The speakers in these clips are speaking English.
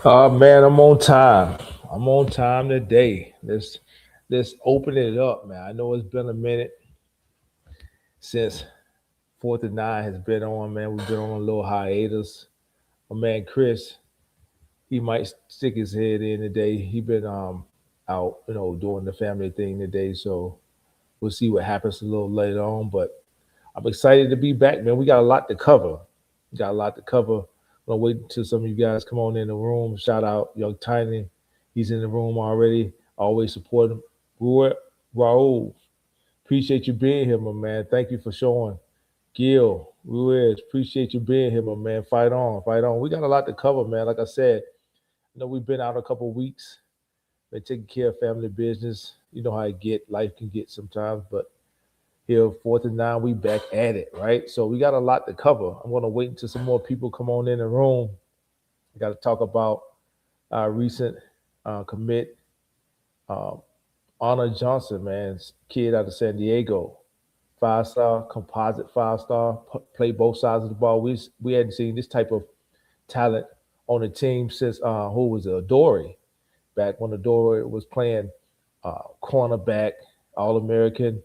Man, I'm on time. I'm on time today. Let's open it up, man. I know it's been a minute since Fourth and Nine has been on, man. We've been on a little hiatus. My man Chris, he might stick his head in today. He been out, doing the family thing today. So we'll see what happens a little later on. But I'm excited to be back, man. We got a lot to cover. We got a lot to cover. I'm gonna wait until some of you guys come on in the room. Shout out Young Tiny. He's in the room already. Always support him. Raul, appreciate you being here, my man. Thank you for showing. Gil, Ruiz, appreciate you being here, my man. Fight on, fight on. We got a lot to cover, man. Like I said, we've been out a couple of weeks, been taking care of family business. You know how it get, life can get sometimes, but here, Fourth and Nine, we back at it, right? So we got a lot to cover. I'm gonna wait until some more people come on in the room. We got to talk about our recent commit, uh, Honor Johnson, man, kid out of San Diego, 5 star, composite 5 star, play both sides of the ball. We hadn't seen this type of talent on the team since who was it? Dory, back when Dory was playing cornerback, All American,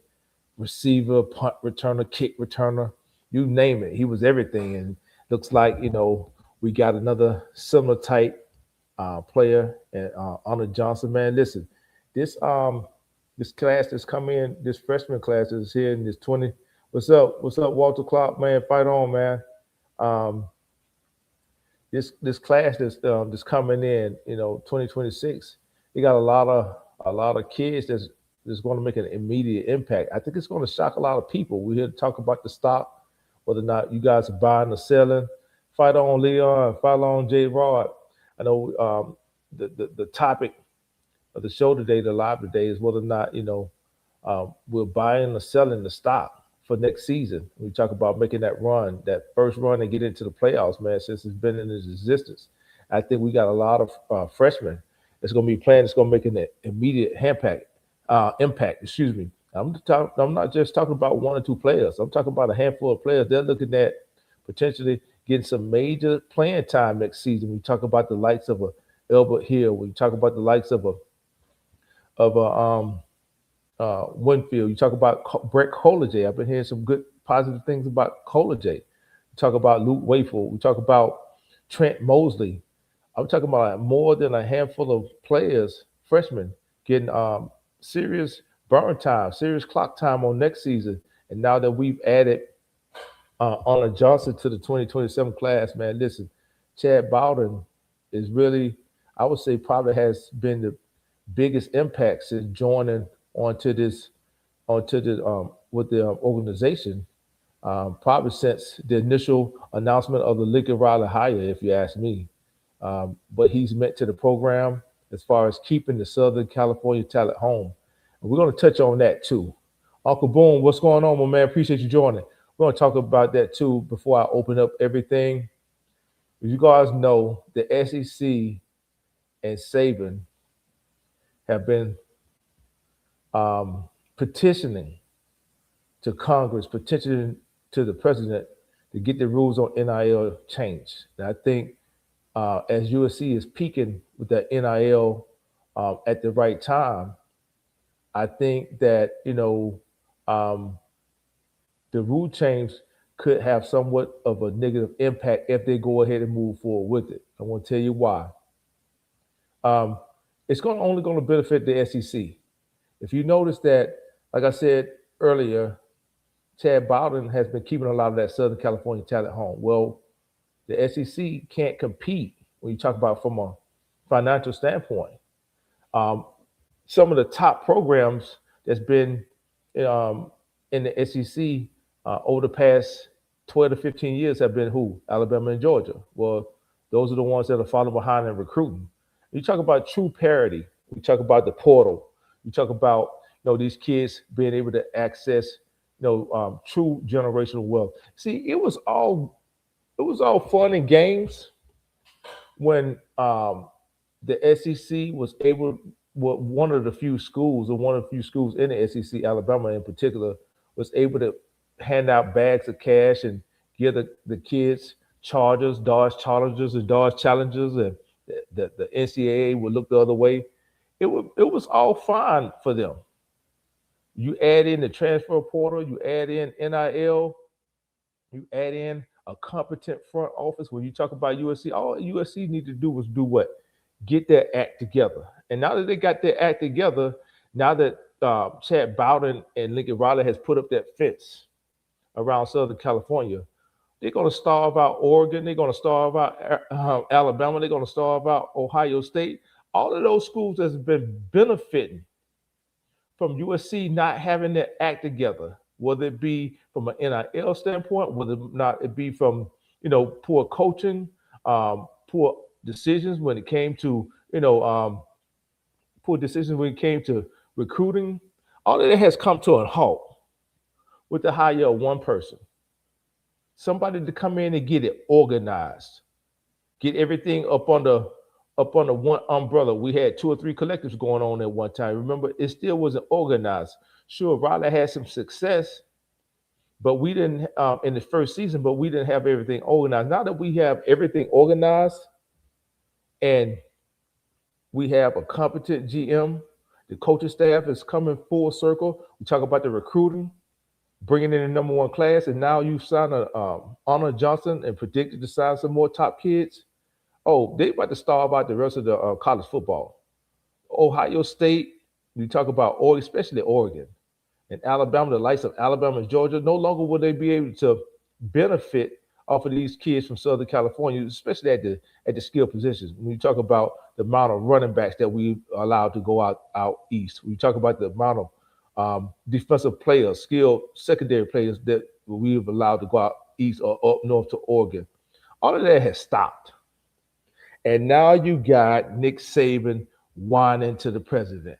receiver, punt returner, kick returner, you name it. He was everything. And looks like, we got another similar type player and Honor Johnson, man. Listen, this class that's come in, this freshman class that's here in this 20. What's up? What's up, Walter Clark, man? Fight on, man. Um, this class that's coming in, 2026. You got a lot of kids that's going to make an immediate impact. I think it's going to shock a lot of people. We're here to talk about the stock, whether or not you guys are buying or selling. Fight on, Leon. Fight on, J. Rod. I know the topic of the show today, the live today, is whether or not we're buying or selling the stock for next season. We talk about making that run, that first run, and get into the playoffs, man. Since it's been in its existence, I think we got a lot of freshmen that's going to be playing. It's going to make an immediate impact. Excuse me. I'm not just talking about one or two players. I'm talking about a handful of players. They're looking at potentially getting some major playing time next season. We talk about the likes of a Elbert Hill. We talk about the likes of a Winfield. You talk about Brett Colajay. I've been hearing some good positive things about Colajay. You talk about Luke Wayful. We talk about Trent Mosley. I'm talking about more than a handful of players, freshmen, getting serious burn time, serious clock time on next season. And now that we've added Arnold Johnson to the 2027 class, man, listen, Chad Bowden is really, I would say, probably has been the biggest impact since joining onto this, onto the with the organization. Probably since the initial announcement of the Lincoln Riley hire, if you ask me. But he's meant to the program as far as keeping the Southern California talent home. And we're going to touch on that too. Uncle Boom, what's going on, my man? Appreciate you joining. We're going to talk about that too before I open up everything. As you guys know, the SEC and Saban have been petitioning to Congress, petitioning to the president to get the rules on NIL changed. And I think as USC is peaking with that NIL at the right time, I think that the rule change could have somewhat of a negative impact if they go ahead and move forward with it. I want to tell you why. Um, it's only going to benefit the SEC. If you notice that, like I said earlier, Chad Bowden has been keeping a lot of that Southern California talent home. Well, the SEC can't compete when you talk about from a financial standpoint. Um, some of the top programs that's been um, in the SEC over the past 12 to 15 years have been who? Alabama and Georgia. Well, those are the ones that are falling behind in recruiting. You talk about true parity. We talk about the portal. You talk about these kids being able to access true generational wealth. See, it was all fun and games when the SEC was able, well, one of the few schools, or one of the few schools in the SEC, Alabama in particular, was able to hand out bags of cash and give the kids Chargers, Dodge Chargers, and Dodge Challengers, and the NCAA would look the other way. It was all fine for them. You add in the transfer portal, you add in NIL, you add in a competent front office. When you talk about USC, all USC needed to do was do what? Get their act together. And now that they got their act together, now that Chad Bowden and Lincoln Riley has put up that fence around Southern California, they're going to starve out Oregon. They're going to starve out Alabama. They're going to starve out Ohio State. All of those schools that's been benefiting from USC not having their act together, whether it be from an NIL standpoint, whether not it be from poor coaching, poor decisions when it came to poor decisions when it came to recruiting. All of that has come to a halt with the hire of one person, somebody to come in and get it organized, get everything up under one umbrella. We had 2 or 3 collectives going on at one time. Remember, it still wasn't organized. Sure, Riley had some success, but we didn't in the first season. But we didn't have everything organized. Now that we have everything organized, and we have a competent GM, the coaching staff is coming full circle. We talk about the recruiting, bringing in the #1 class, and now you signed Honor Johnson and predicted to sign some more top kids. Oh, they about to starve out the rest of the college football. Ohio State, we talk about Oregon, especially Oregon, and Alabama, the likes of Alabama and Georgia, no longer will they be able to benefit off of these kids from Southern California, especially at the skill positions. When you talk about the amount of running backs that we allowed to go out east, we talk about the amount of defensive players, skilled secondary players that we've allowed to go out east or up north to Oregon. All of that has stopped. And now you got Nick Saban whining to the president.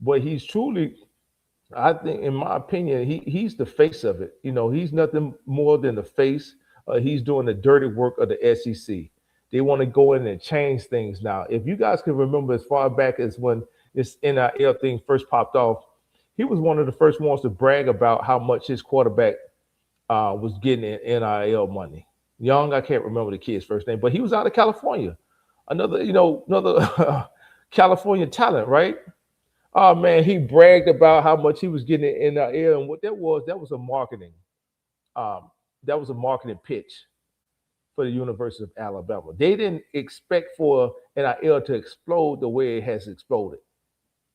But he's truly, I think, in my opinion, he's the face of it. He's nothing more than the face. He's doing the dirty work of the SEC. They want to go in and change things now. If you guys can remember as far back as when this NIL thing first popped off, he was one of the first ones to brag about how much his quarterback was getting in NIL money. Young, I can't remember the kid's first name, but he was out of California. Another California talent, right? Oh man, he bragged about how much he was getting in NIL, and what that was a marketing pitch for the University of Alabama. They didn't expect for NIL to explode the way it has exploded.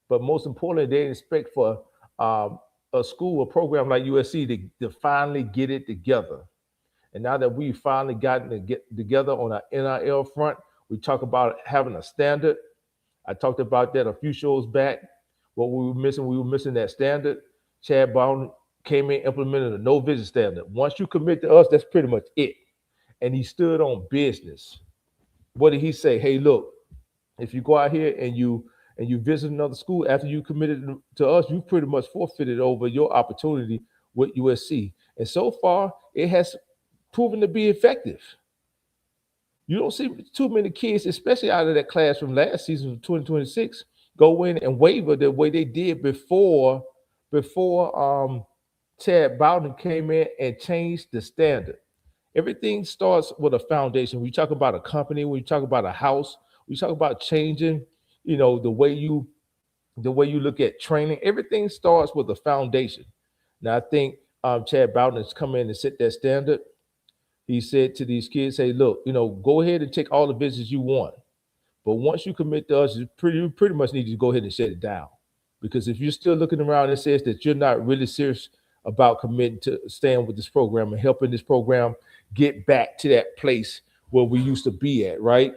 But most importantly, they didn't expect for a school, a program like USC to finally get it together. And now that we've finally gotten to get together on our NIL front, we talk about having a standard. I talked about that a few shows back. What we were missing that standard. Chad Bowden came in, implemented a no-visit standard. Once you commit to us, that's pretty much it. And he stood on business. What did he say? Hey, look, if you go out here and you visit another school after you committed to us, you pretty much forfeited over your opportunity with USC. And so far, it has proven to be effective. You don't see too many kids, especially out of that class from last season, 2026, go in and waver the way they did before Chad Bowden came in and changed the standard. Everything starts with a foundation. We talk about a company, we talk about a house, we talk about changing, the way you look at training. Everything starts with a foundation. Now I think Chad Bowden has come in and set that standard. He said to these kids, hey, look, go ahead and take all the visits you want. But once you commit to us, you pretty much need to go ahead and shut it down. Because if you're still looking around and says that you're not really serious about committing to staying with this program and helping this program get back to that place where we used to be at, right?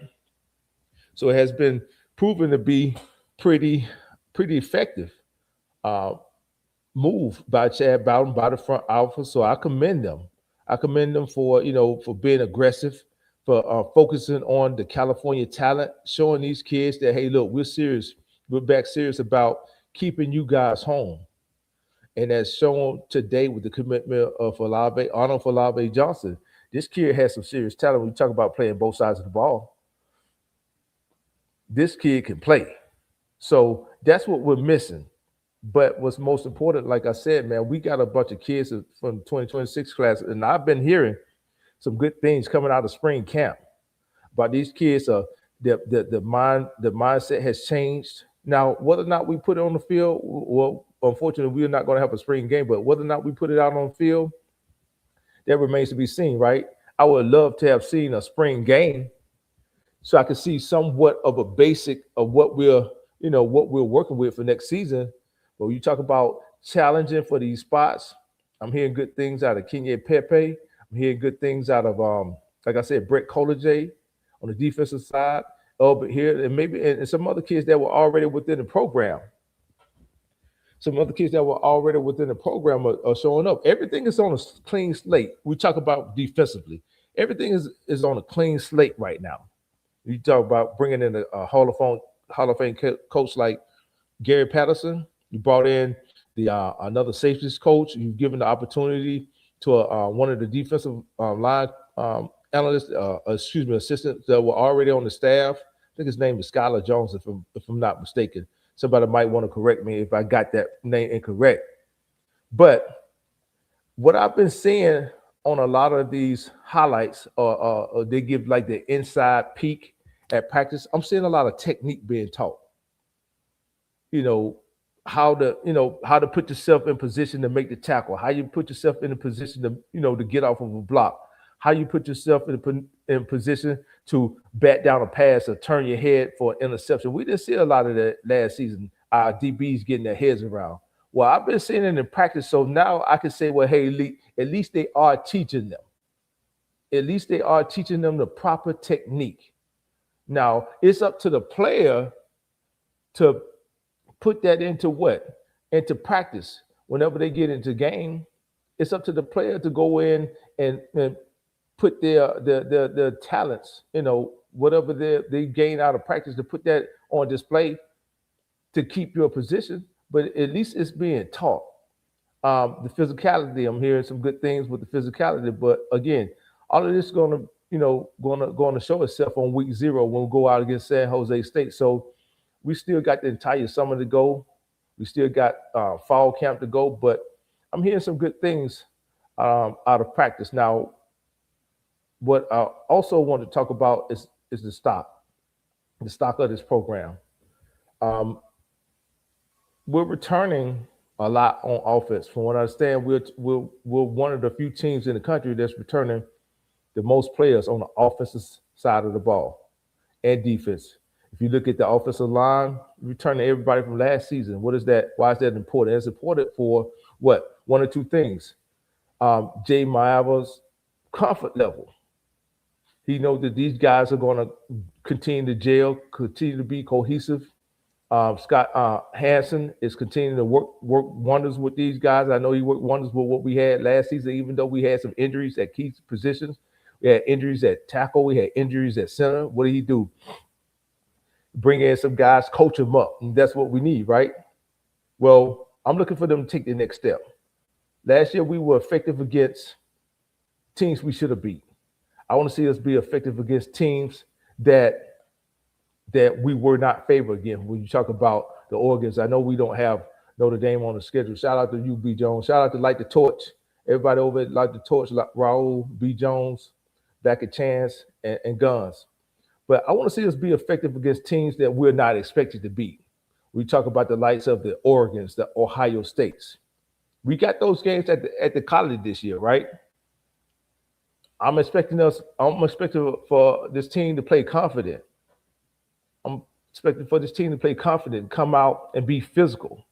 So it has been proven to be pretty effective move by Chad Bowden, by the front office. So I commend them. I commend them for being aggressive, for focusing on the California talent, showing these kids that, hey, look, we're serious. We're back serious about keeping you guys home. And as shown today with the commitment of Arnold Olave Johnson, this kid has some serious talent. When you talk about playing both sides of the ball, this kid can play. So that's what we're missing. But what's most important, like I said, man, we got a bunch of kids from 2026 class, and I've been hearing some good things coming out of spring camp about these kids the mindset has changed. Now, whether or not we put it on the field, well, unfortunately, we're not going to have a spring game. But whether or not we put it out on the field, that remains to be seen, right? I would love to have seen a spring game so I could see somewhat of a basic of what we're working with for next season. But when you talk about challenging for these spots, I'm hearing good things out of Kenya Pepe. I'm hearing good things out of like I said, Brett Colajay on the defensive side. Oh, but here and maybe and some other kids that were already within the program. Some other kids that were already within the program are showing up. Everything is on a clean slate. We talk about defensively. Everything is on a clean slate right now. You talk about bringing in a Hall of Fame coach like Gary Patterson. You brought in the another safeties coach. You've given the opportunity to one of the defensive line analysts, assistants that were already on the staff. I think his name is Skylar Jones, if I'm not mistaken. Somebody might want to correct me if I got that name incorrect. But what I've been seeing on a lot of these highlights, or they give like the inside peek at practice, I'm seeing a lot of technique being taught. How to put yourself in position to make the tackle, how you put yourself in a position to get off of a block, how you put yourself in position to bat down a pass or turn your head for an interception. We didn't see a lot of that last season. Our DBs getting their heads around. Well, I've been seeing it in practice, so now I can say, well, hey, at least they are teaching them. At least they are teaching them the proper technique. Now, it's up to the player to put that into practice. Whenever they get into game, it's up to the player to go in and put their talents, whatever they gain out of practice, to put that on display to keep your position. But at least it's being taught. The physicality, I'm hearing some good things with the physicality, but again, all of this is going to show itself on week 0 when we go out against San Jose State. So we still got the entire summer to go. We still got fall camp to go, but I'm hearing some good things out of practice. Now, what I also want to talk about is the stock of this program. We're returning a lot on offense. From what I understand, we're one of the few teams in the country that's returning the most players on the offensive side of the ball and defense. If you look at the offensive line, returning everybody from last season. What is that? Why is that important? It's important for what? One or two things. Jay Maava's comfort level. He knows that these guys are going to continue to gel, continue to be cohesive. Scott Hansen is continuing to work wonders with these guys. I know he worked wonders with what we had last season, even though we had some injuries at key positions. We had injuries at tackle. We had injuries at center. What did he do? Bring in some guys, coach them up. And that's what we need, right? Well, I'm looking for them to take the next step. Last year, we were effective against teams we should have beat. I want to see us be effective against teams that we were not favored against. When you talk about the Oregons, I know we don't have Notre Dame on the schedule. Shout out to you, B. Jones. Shout out to Light the Torch. Everybody over at Light the Torch, like Raul, B. Jones, back at Chance, and Guns. But I want to see us be effective against teams that we're not expected to beat. We talk about the likes of the Oregons, the Ohio States. We got those games at the college this year, right? I'm expecting for this team to play confident. I'm expecting for this team to play confident, come out and be physical.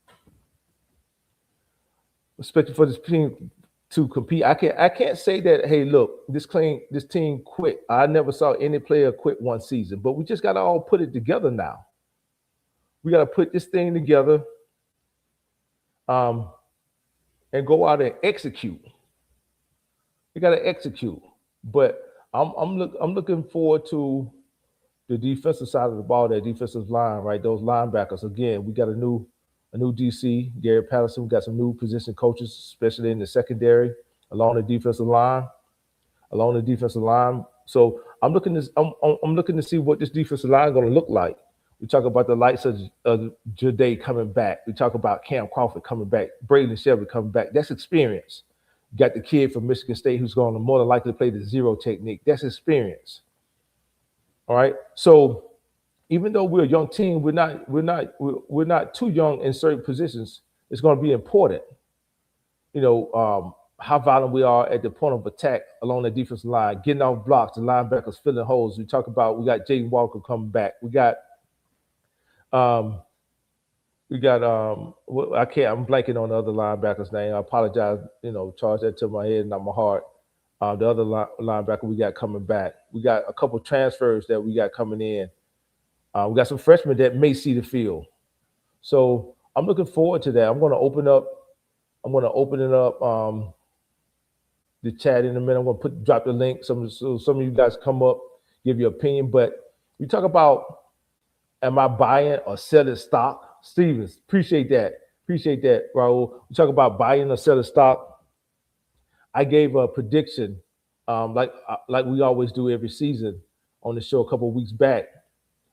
I'm expecting for this team to compete. I can't say that, hey, look, this team quit. I never saw any player quit one season, but we just got to all put it together now. We got to put this thing together and go out and execute. We got to execute. But I'm looking forward to the defensive side of the ball, that defensive line, right? Those linebackers. Again, we got a new DC, Gary Patterson. We got some new position coaches, especially in the secondary, along the defensive line. So I'm looking to see what this defensive line is going to look like. We talk about the likes of Jade coming back. We talk about Cam Crawford coming back, Braden Shelby coming back. That's experience. You got the kid from Michigan State who's going to more than likely play the zero technique. That's experience. All right. So even though we're a young team, we're not too young in certain positions. It's going to be important. How violent we are at the point of attack along the defensive line, getting off blocks, the linebackers filling holes. We got Jaden Walker coming back. Um, I'm blanking on the other linebacker's name. I apologize. Charge that to my head, not my heart. The other linebacker we got coming back. We got a couple transfers that we got coming in. We got some freshmen that may see the field. So I'm looking forward to that. I'm going to open it up. The chat in a minute. I'm going to drop the link. Some of you guys come up, give your opinion. But we talk about, am I buying or selling stock? Stevens, appreciate that, Raul. We talk about buying or selling stock. I gave a prediction, like we always do every season on the show a couple of weeks back.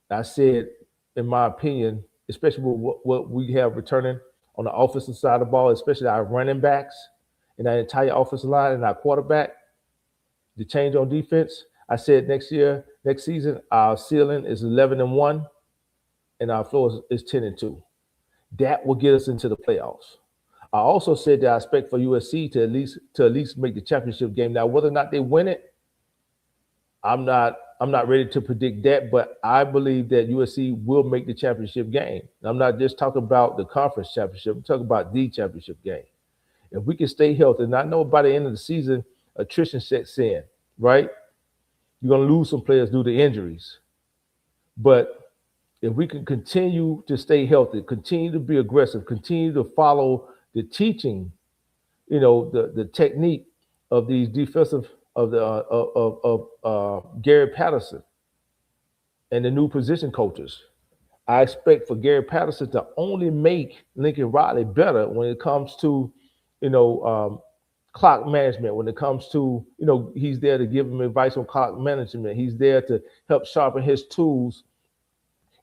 I said, in my opinion, especially with what we have returning on the offensive side of the ball, especially our running backs and our entire offensive line and our quarterback, the change on defense. I said next season, our ceiling is 11-1, and our floor is 10-2. That will get us into the playoffs. I also said that I expect for USC to at least make the championship game. Now, whether or not they win it, I'm not ready to predict that, but I believe that USC will make the championship game. I'm not just talking about the conference championship. I'm talking about the championship game. If we can stay healthy, and I know by the end of the season, attrition sets in, right? You're going to lose some players due to injuries. But if we can continue to stay healthy, continue to be aggressive, continue to follow the teaching, the technique of these defensive of Gary Patterson and the new position coaches, I expect for Gary Patterson to only make Lincoln Riley better when it comes to, clock management, when it comes to, he's there to give him advice on clock management. He's there to help sharpen his tools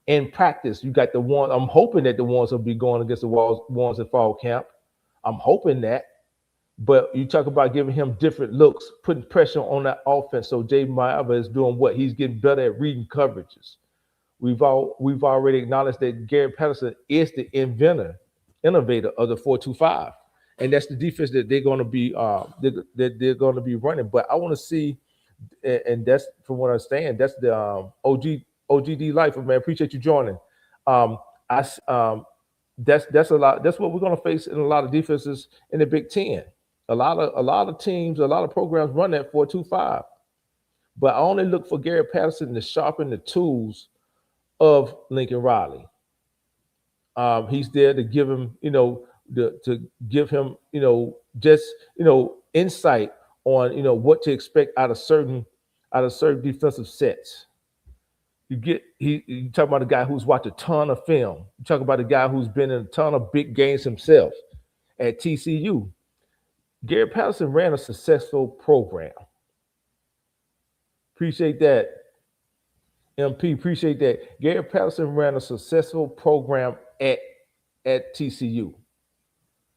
in practice. You got the one, I'm hoping that the ones will be going against the ones in fall camp. I'm hoping that. But you talk about giving him different looks, putting pressure on that offense. So Jay Maeva is doing what? He's getting better at reading coverages. We've already acknowledged that Gary Patterson is the innovator of the 4-2-5. And that's the defense that they're going to be they're going to be running. But I want to see, and that's from what I understand, that's the OGD Life, man. Appreciate you joining. That's a lot. That's what we're going to face in a lot of defenses in the Big Ten. A lot of teams, a lot of programs run that 4-2-5. But I only look for Gary Patterson to sharpen the tools of Lincoln Riley. He's there to give him, insight on, what to expect out of certain defensive sets. You talk about a guy who's watched a ton of film. You talk about a guy who's been in a ton of big games himself at TCU. Gary Patterson ran a successful program. Appreciate that, MP. Appreciate that. Gary Patterson ran a successful program at TCU.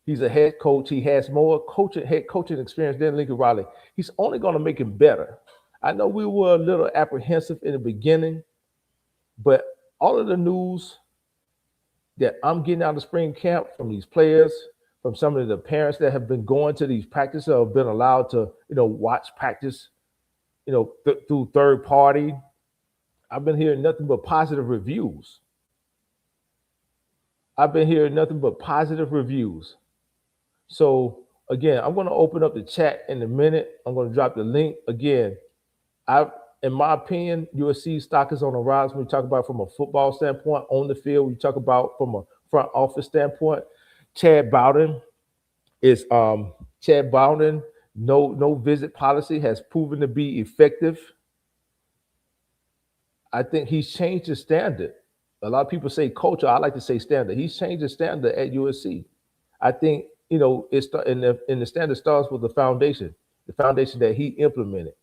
He's a head coach. He has more head coaching experience than Lincoln Riley. He's only going to make him better. I know we were a little apprehensive in the beginning, but all of the news that I'm getting out of spring camp from these players, from some of the parents that have been going to these practices or have been allowed to, watch practice, through third party, I've been hearing nothing but positive reviews. So again, I'm going to open up the chat in a minute. I'm going to drop the link again. In my opinion, USC stock is on the rise. When we talk about from a football standpoint on the field, we talk about from a front office standpoint. Chad Bowden, no visit policy has proven to be effective. I think he's changed the standard. A lot of people say culture. I like to say standard. He's changed the standard at USC. I think, it's in the standard starts with the foundation that he implemented.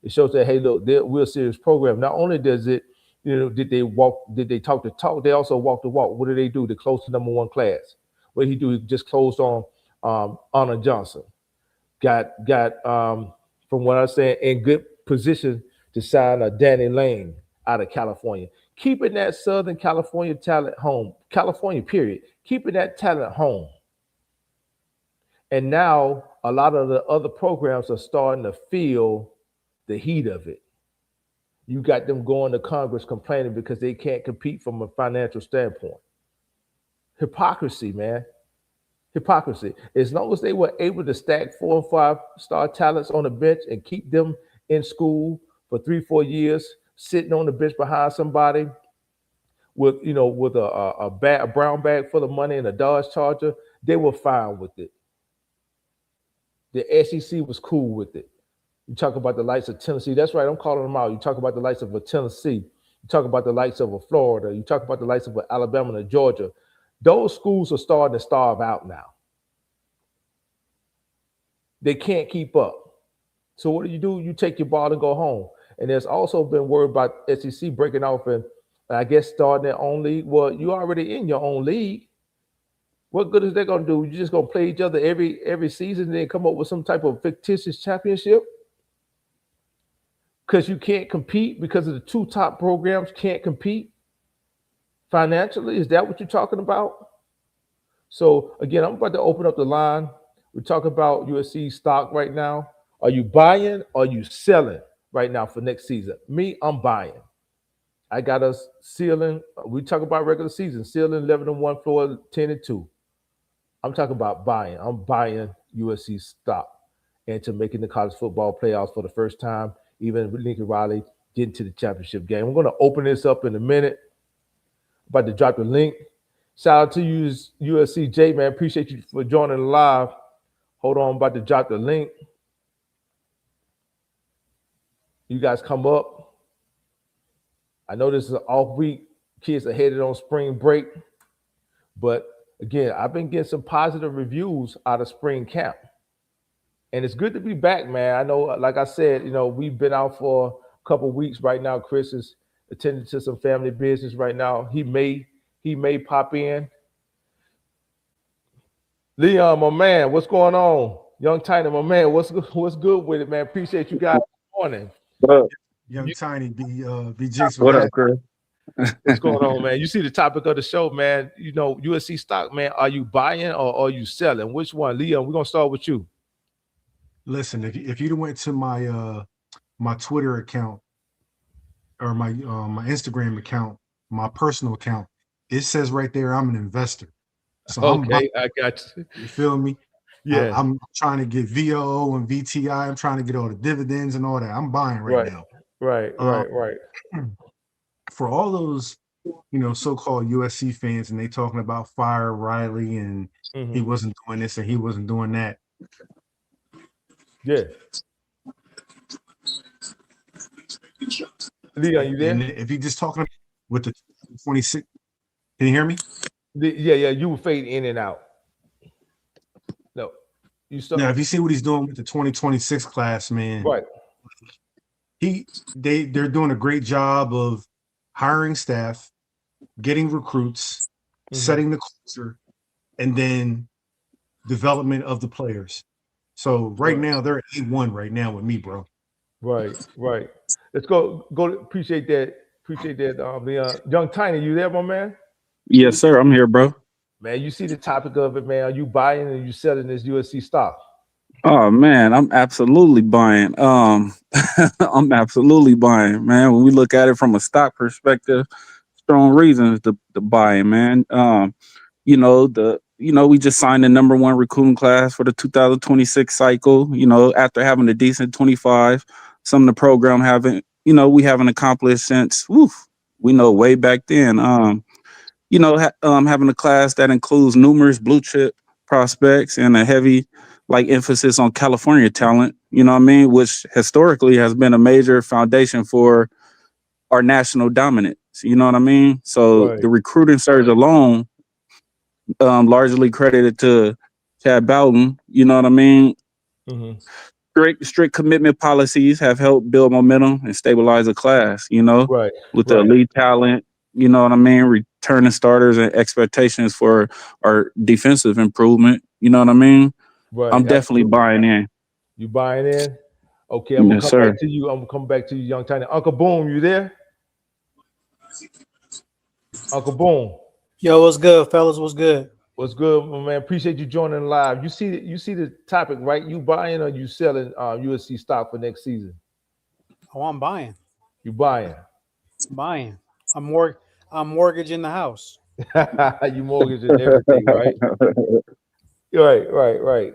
It shows that, hey, look, we're a serious program. Not only does it, did they talk the talk, they also walk the walk. What do? They close the number one class. What did he do? He just closed on Honor Johnson. Got from what I'm saying, in good position to sign a Danny Lane out of California. keeping that Southern California talent home, California period, keeping that talent home. And now a lot of the other programs are starting to feel the heat of it. You got them going to Congress complaining because they can't compete from a financial standpoint. Hypocrisy, man. Hypocrisy. As long as they were able to stack 4 and 5 star talents on the bench and keep them in school for 3-4 years, sitting on the bench behind somebody with a brown bag full of money and a Dodge Charger, they were fine with it. The SEC was cool with it. You talk about the likes of Tennessee. That's right. I'm calling them out. You talk about the likes of a Tennessee. You talk about the likes of a Florida. You talk about the likes of a Alabama and a Georgia. Those schools are starting to starve out now. They can't keep up. So what do? You take your ball and go home. And there's also been word about SEC breaking off and I guess starting their own league. Well, you already in your own league. What good is they gonna do? You just gonna play each other every season and then come up with some type of fictitious championship? Because you can't compete because of the 2 top programs can't compete financially? Is that what you're talking about? So again, I'm about to open up the line. We're talking about USC stock right now. Are you buying or are you selling right now for next season? Me, I'm buying. I got us ceiling. We talk about regular season, ceiling 11-1, floor 10-2. I'm talking about buying. I'm buying USC stock into making the college football playoffs for the first time, even with Lincoln Riley getting to the championship game. We're going to open this up in a minute. About to drop the link. Shout out to you, USC J, man. Appreciate you for joining live. Hold on, I'm about to drop the link. You guys come up. I know this is an off week. Kids are headed on spring break. But again, I've been getting some positive reviews out of spring camp. And it's good to be back, man. I know, like I said, we've been out for a couple of weeks right now. Chris is attending to some family business right now. He may pop in. Leon, my man, what's going on? Young Tiny, my man, what's good with it, man? Appreciate you guys this morning. Young Tiny, be Jakes. What up, Chris? What's going on, man? You see the topic of the show, man. USC stock, man. Are you buying or are you selling? Which one? Leon, we're gonna start with you. Listen, if you went to my my Twitter account or my Instagram account, my personal account, it says right there I'm an investor. So okay, I got you. You feel me? Yeah. I'm trying to get VOO and VTI. I'm trying to get all the dividends and all that. I'm buying right now. Right. For all those, so-called USC fans, and they talking about fire Riley and he wasn't doing this and he wasn't doing that. Yeah. Leon, you there? And if you just talking with the 26, can you hear me? Yeah, you will fade in and out. No, you start. Now, if you see what he's doing with the 2026 class, man, right? They're doing a great job of hiring staff, getting recruits, setting the culture, and then development of the players. So right now they're at A1 right now with me, bro. Right. Let's go. Appreciate that. Leon. Young Tiny, you there, my man? Yes, sir. I'm here, bro. Man, you see the topic of it, man. Are you buying and you selling this USC stock? Oh man, I'm absolutely buying. I'm absolutely buying, man. When we look at it from a stock perspective, strong reasons to buy, man. We just signed the #1 recruiting class for the 2026 cycle. After having a decent 25, some of the program we haven't accomplished since we know way back then. Having a class that includes numerous blue chip prospects and a heavy emphasis on California talent, which historically has been a major foundation for our national dominance. You know what I mean? So the recruiting surge alone, largely credited to Chad Bowden. You know what I mean? Strict commitment policies have helped build momentum and stabilize the class. With the elite talent. You know what I mean? Returning starters and expectations for our defensive improvement. You know what I mean? Right. I'm definitely buying in. You buying in? Okay, I'm gonna come back to you. Young Tiny. Uncle Boom, you there? Uncle Boom. Yo, what's good, fellas? What's good? What's good, my man? Appreciate you joining live. You see the topic, right? You buying or you selling USC stock for next season? Oh, I'm buying. You buying? Buying. I'm mortgaging the house. You mortgaging everything, right? Right.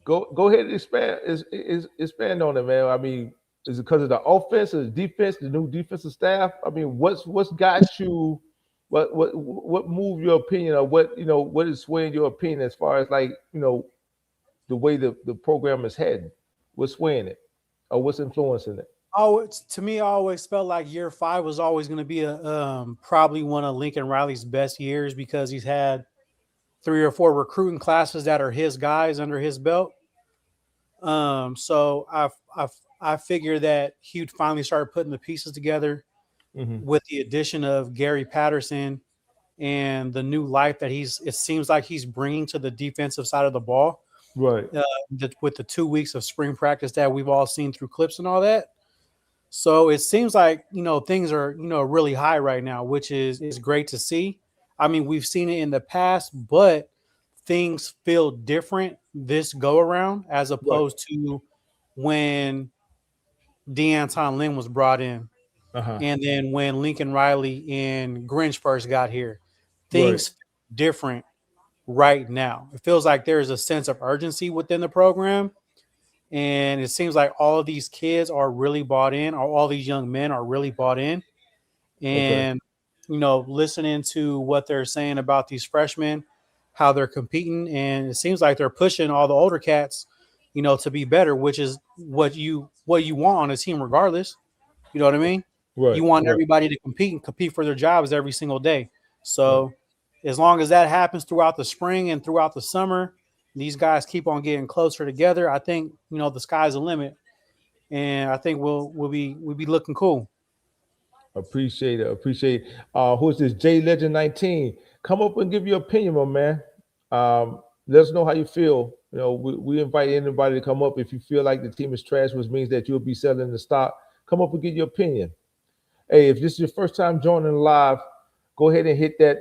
Go ahead and expand on it, man. I mean, is it because of the offense or the defense, the new defensive staff? I mean, what's got you? What moved your opinion, or what is swaying your opinion as far as like the way the program is heading? What's swaying it, or what's influencing it? Oh, to me, I always felt like year 5 was always going to be probably one of Lincoln Riley's best years because he's had 3 or 4 recruiting classes that are his guys under his belt. So I figured that he'd finally start putting the pieces together with the addition of Gary Patterson and the new life that it seems like he's bringing to the defensive side of the ball. Right. With the 2 weeks of spring practice that we've all seen through clips and all that. So it seems like, things are, really high right now, which is great to see. I mean, we've seen it in the past, but things feel different this go around as opposed to when DeAnton Lynn was brought in. And then when Lincoln Riley and Grinch first got here, things feel different right now. It feels like there's a sense of urgency within the program. And it seems like all of these kids are really bought in, or all these young men are really bought in. And, listening to what they're saying about these freshmen, how they're competing, and it seems like they're pushing all the older cats, to be better, which is what you want on a team regardless. You know what I mean? Right. You want everybody to compete for their jobs every single day. So as long as that happens throughout the spring and throughout the summer, these guys keep on getting closer together. I think, the sky's the limit, and I think we'll be looking cool. Appreciate it. Who's this? J Legend 19. Come up and give your opinion, my man. Let us know how you feel. We invite anybody to come up. If you feel like the team is trash, which means that you'll be selling the stock, come up and give your opinion. Hey, if this is your first time joining live, go ahead and hit that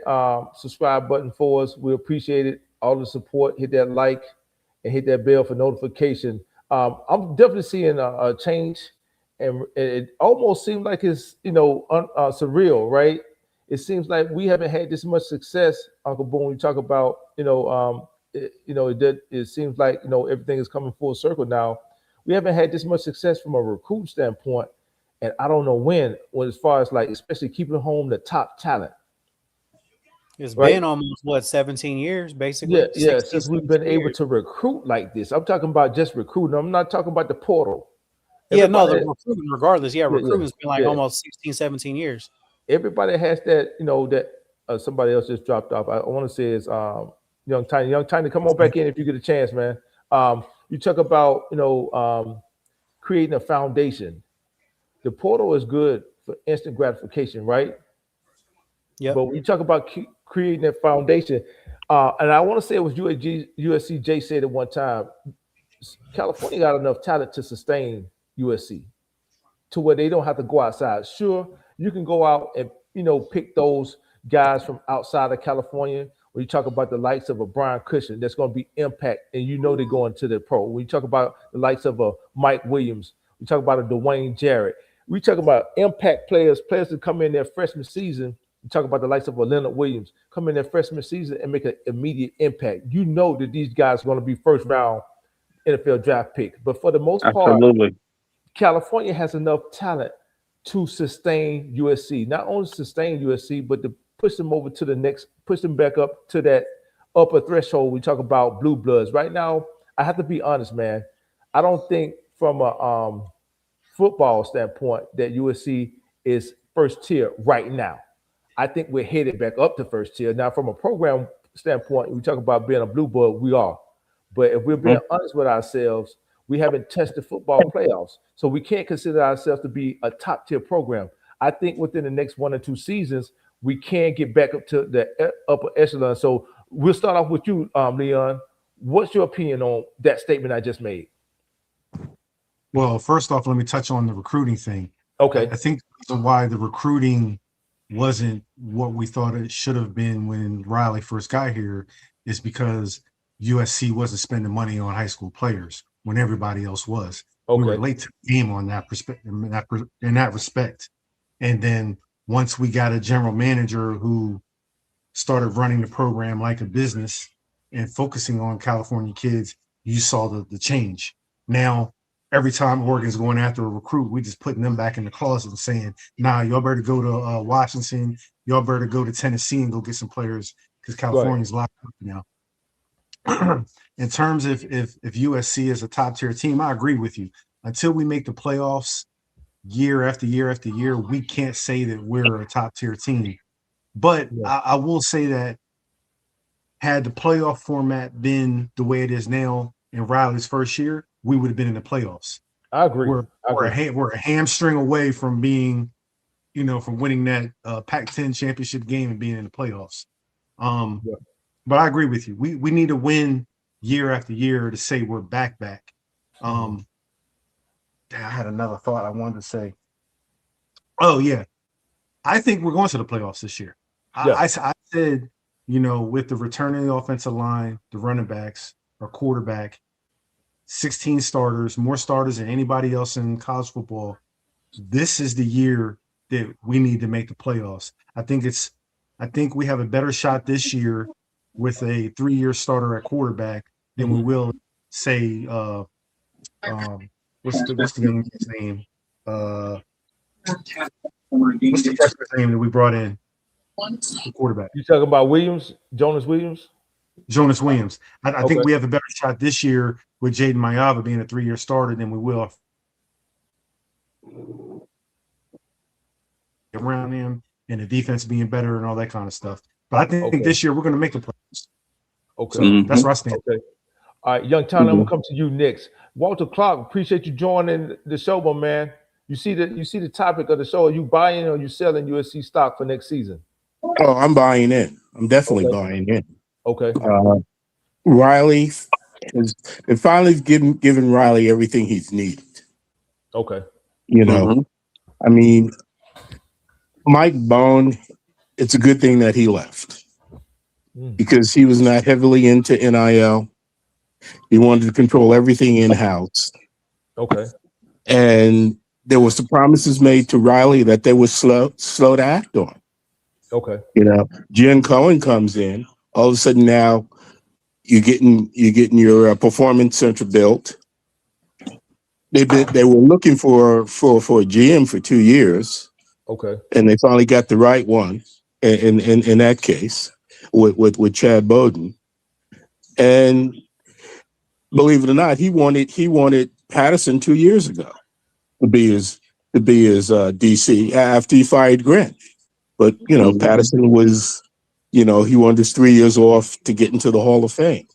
subscribe button for us. We appreciate it. All the support. Hit that like and hit that bell for notification. I'm definitely seeing a change, and it almost seems like it's surreal, right? It seems like we haven't had this much success, Uncle Boone. You talk about it seems like everything is coming full circle now. We haven't had this much success from a recruit standpoint, and I don't know when as far as like especially keeping home the top talent. It's been almost 17 years, basically. Yeah, since we've been able to recruit like this. I'm talking about just recruiting. I'm not talking about the portal. The recruiting regardless. Recruiting's been like almost 16, 17 years. Everybody has that, that somebody else just dropped off. I want to say is Young Tiny, come on back in if you get a chance, man. You talk about, creating a foundation. The portal is good for instant gratification, right? Yeah. But when you talk about creating that foundation, and I want to say it was USC Jay said at one time, California got enough talent to sustain USC to where they don't have to go outside. Sure, you can go out and pick those guys from outside of California. When you talk about the likes of a Brian Cushing, that's going to be impact, and they're going to the pro. When you talk about the likes of a Mike Williams, we talk about a Dwayne Jarrett. We talk about impact players that come in their freshman season. You talk about the likes of a Leonard Williams, come in their freshman season and make an immediate impact. That these guys are going to be first round NFL draft picks. But for the most part, California has enough talent to sustain USC. Not only sustain USC, but to push them over to the next, push them back up to that upper threshold. We talk about blue bloods. Right now, I have to be honest, man. I don't think from a football standpoint that USC is first tier right now. I think we're headed back up to first tier. Now, from a program standpoint, we talk about being a blue blood, we are. But if we're being honest with ourselves, we haven't tested football playoffs. So we can't consider ourselves to be a top tier program. I think within the next 1 or 2 seasons, we can get back up to the upper echelon. So we'll start off with you, Leon. What's your opinion on that statement I just made? Well, first off, let me touch on the recruiting thing. Okay. I think the reason why the recruiting wasn't what we thought it should have been when Riley first got here is because USC wasn't spending money on high school players when everybody else was. We were Okay. late to the game on that perspective, in that respect. And then once we got a general manager who started running the program like a business and focusing on California kids, you saw the change. Now, every time Oregon's going after a recruit, we just putting them back in the closet and saying, nah, y'all better go to Washington. Y'all better go to Tennessee and go get some players because California's locked up now. In terms of if USC is a top-tier team, I agree with you. Until we make the playoffs year after year after year, we can't say that we're a top-tier team. But I will say that had the playoff format been the way it is now in Riley's first year, we would have been in the playoffs. I agree. We're a hamstring away from being, from winning that Pac-10 championship game and being in the playoffs. But I agree with you. We need to win year after year to say we're back. I had another thought I wanted to say. Oh, yeah. I think we're going to the playoffs this year. I said, with the return of the offensive line, the running backs, our quarterback, 16 starters, more starters than anybody else in college football, this is the year that we need to make the playoffs. I think we have a better shot this year with a 3-year starter at quarterback than we will, say, what's the young man's name? What's the freshman's name that we brought in? The quarterback. You talking about Williams, Jonas Williams? Jonas Williams. I think we have a better shot this year with Jaden Mayava being a 3-year starter than we will around him and the defense being better and all that kind of stuff. But I think this year we're going to make the playoffs. Okay. So that's where I stand. Okay. All right, Young Tyler, I'm gonna come to you next. Walter Clark, appreciate you joining the show, my man. You see the topic of the show. Are you buying or you selling USC stock for next season? Oh, I'm buying in. I'm definitely buying in. Okay. Riley is finally given Riley everything he's needed. Okay. I mean, Mike Bone, it's a good thing that he left because he was not heavily into NIL. He wanted to control everything in-house. Okay. And there was some promises made to Riley that they were slow to act on. Okay. Jen Cohen comes in. All of a sudden now you're getting your performance center built. They were looking for a GM for 2 years. Okay. And they finally got the right one in that case with Chad Bowden. And believe it or not, he wanted Patterson 2 years ago to be his DC after he fired Grant. But Patterson was, he wanted his 3 years off to get into the Hall of Fame.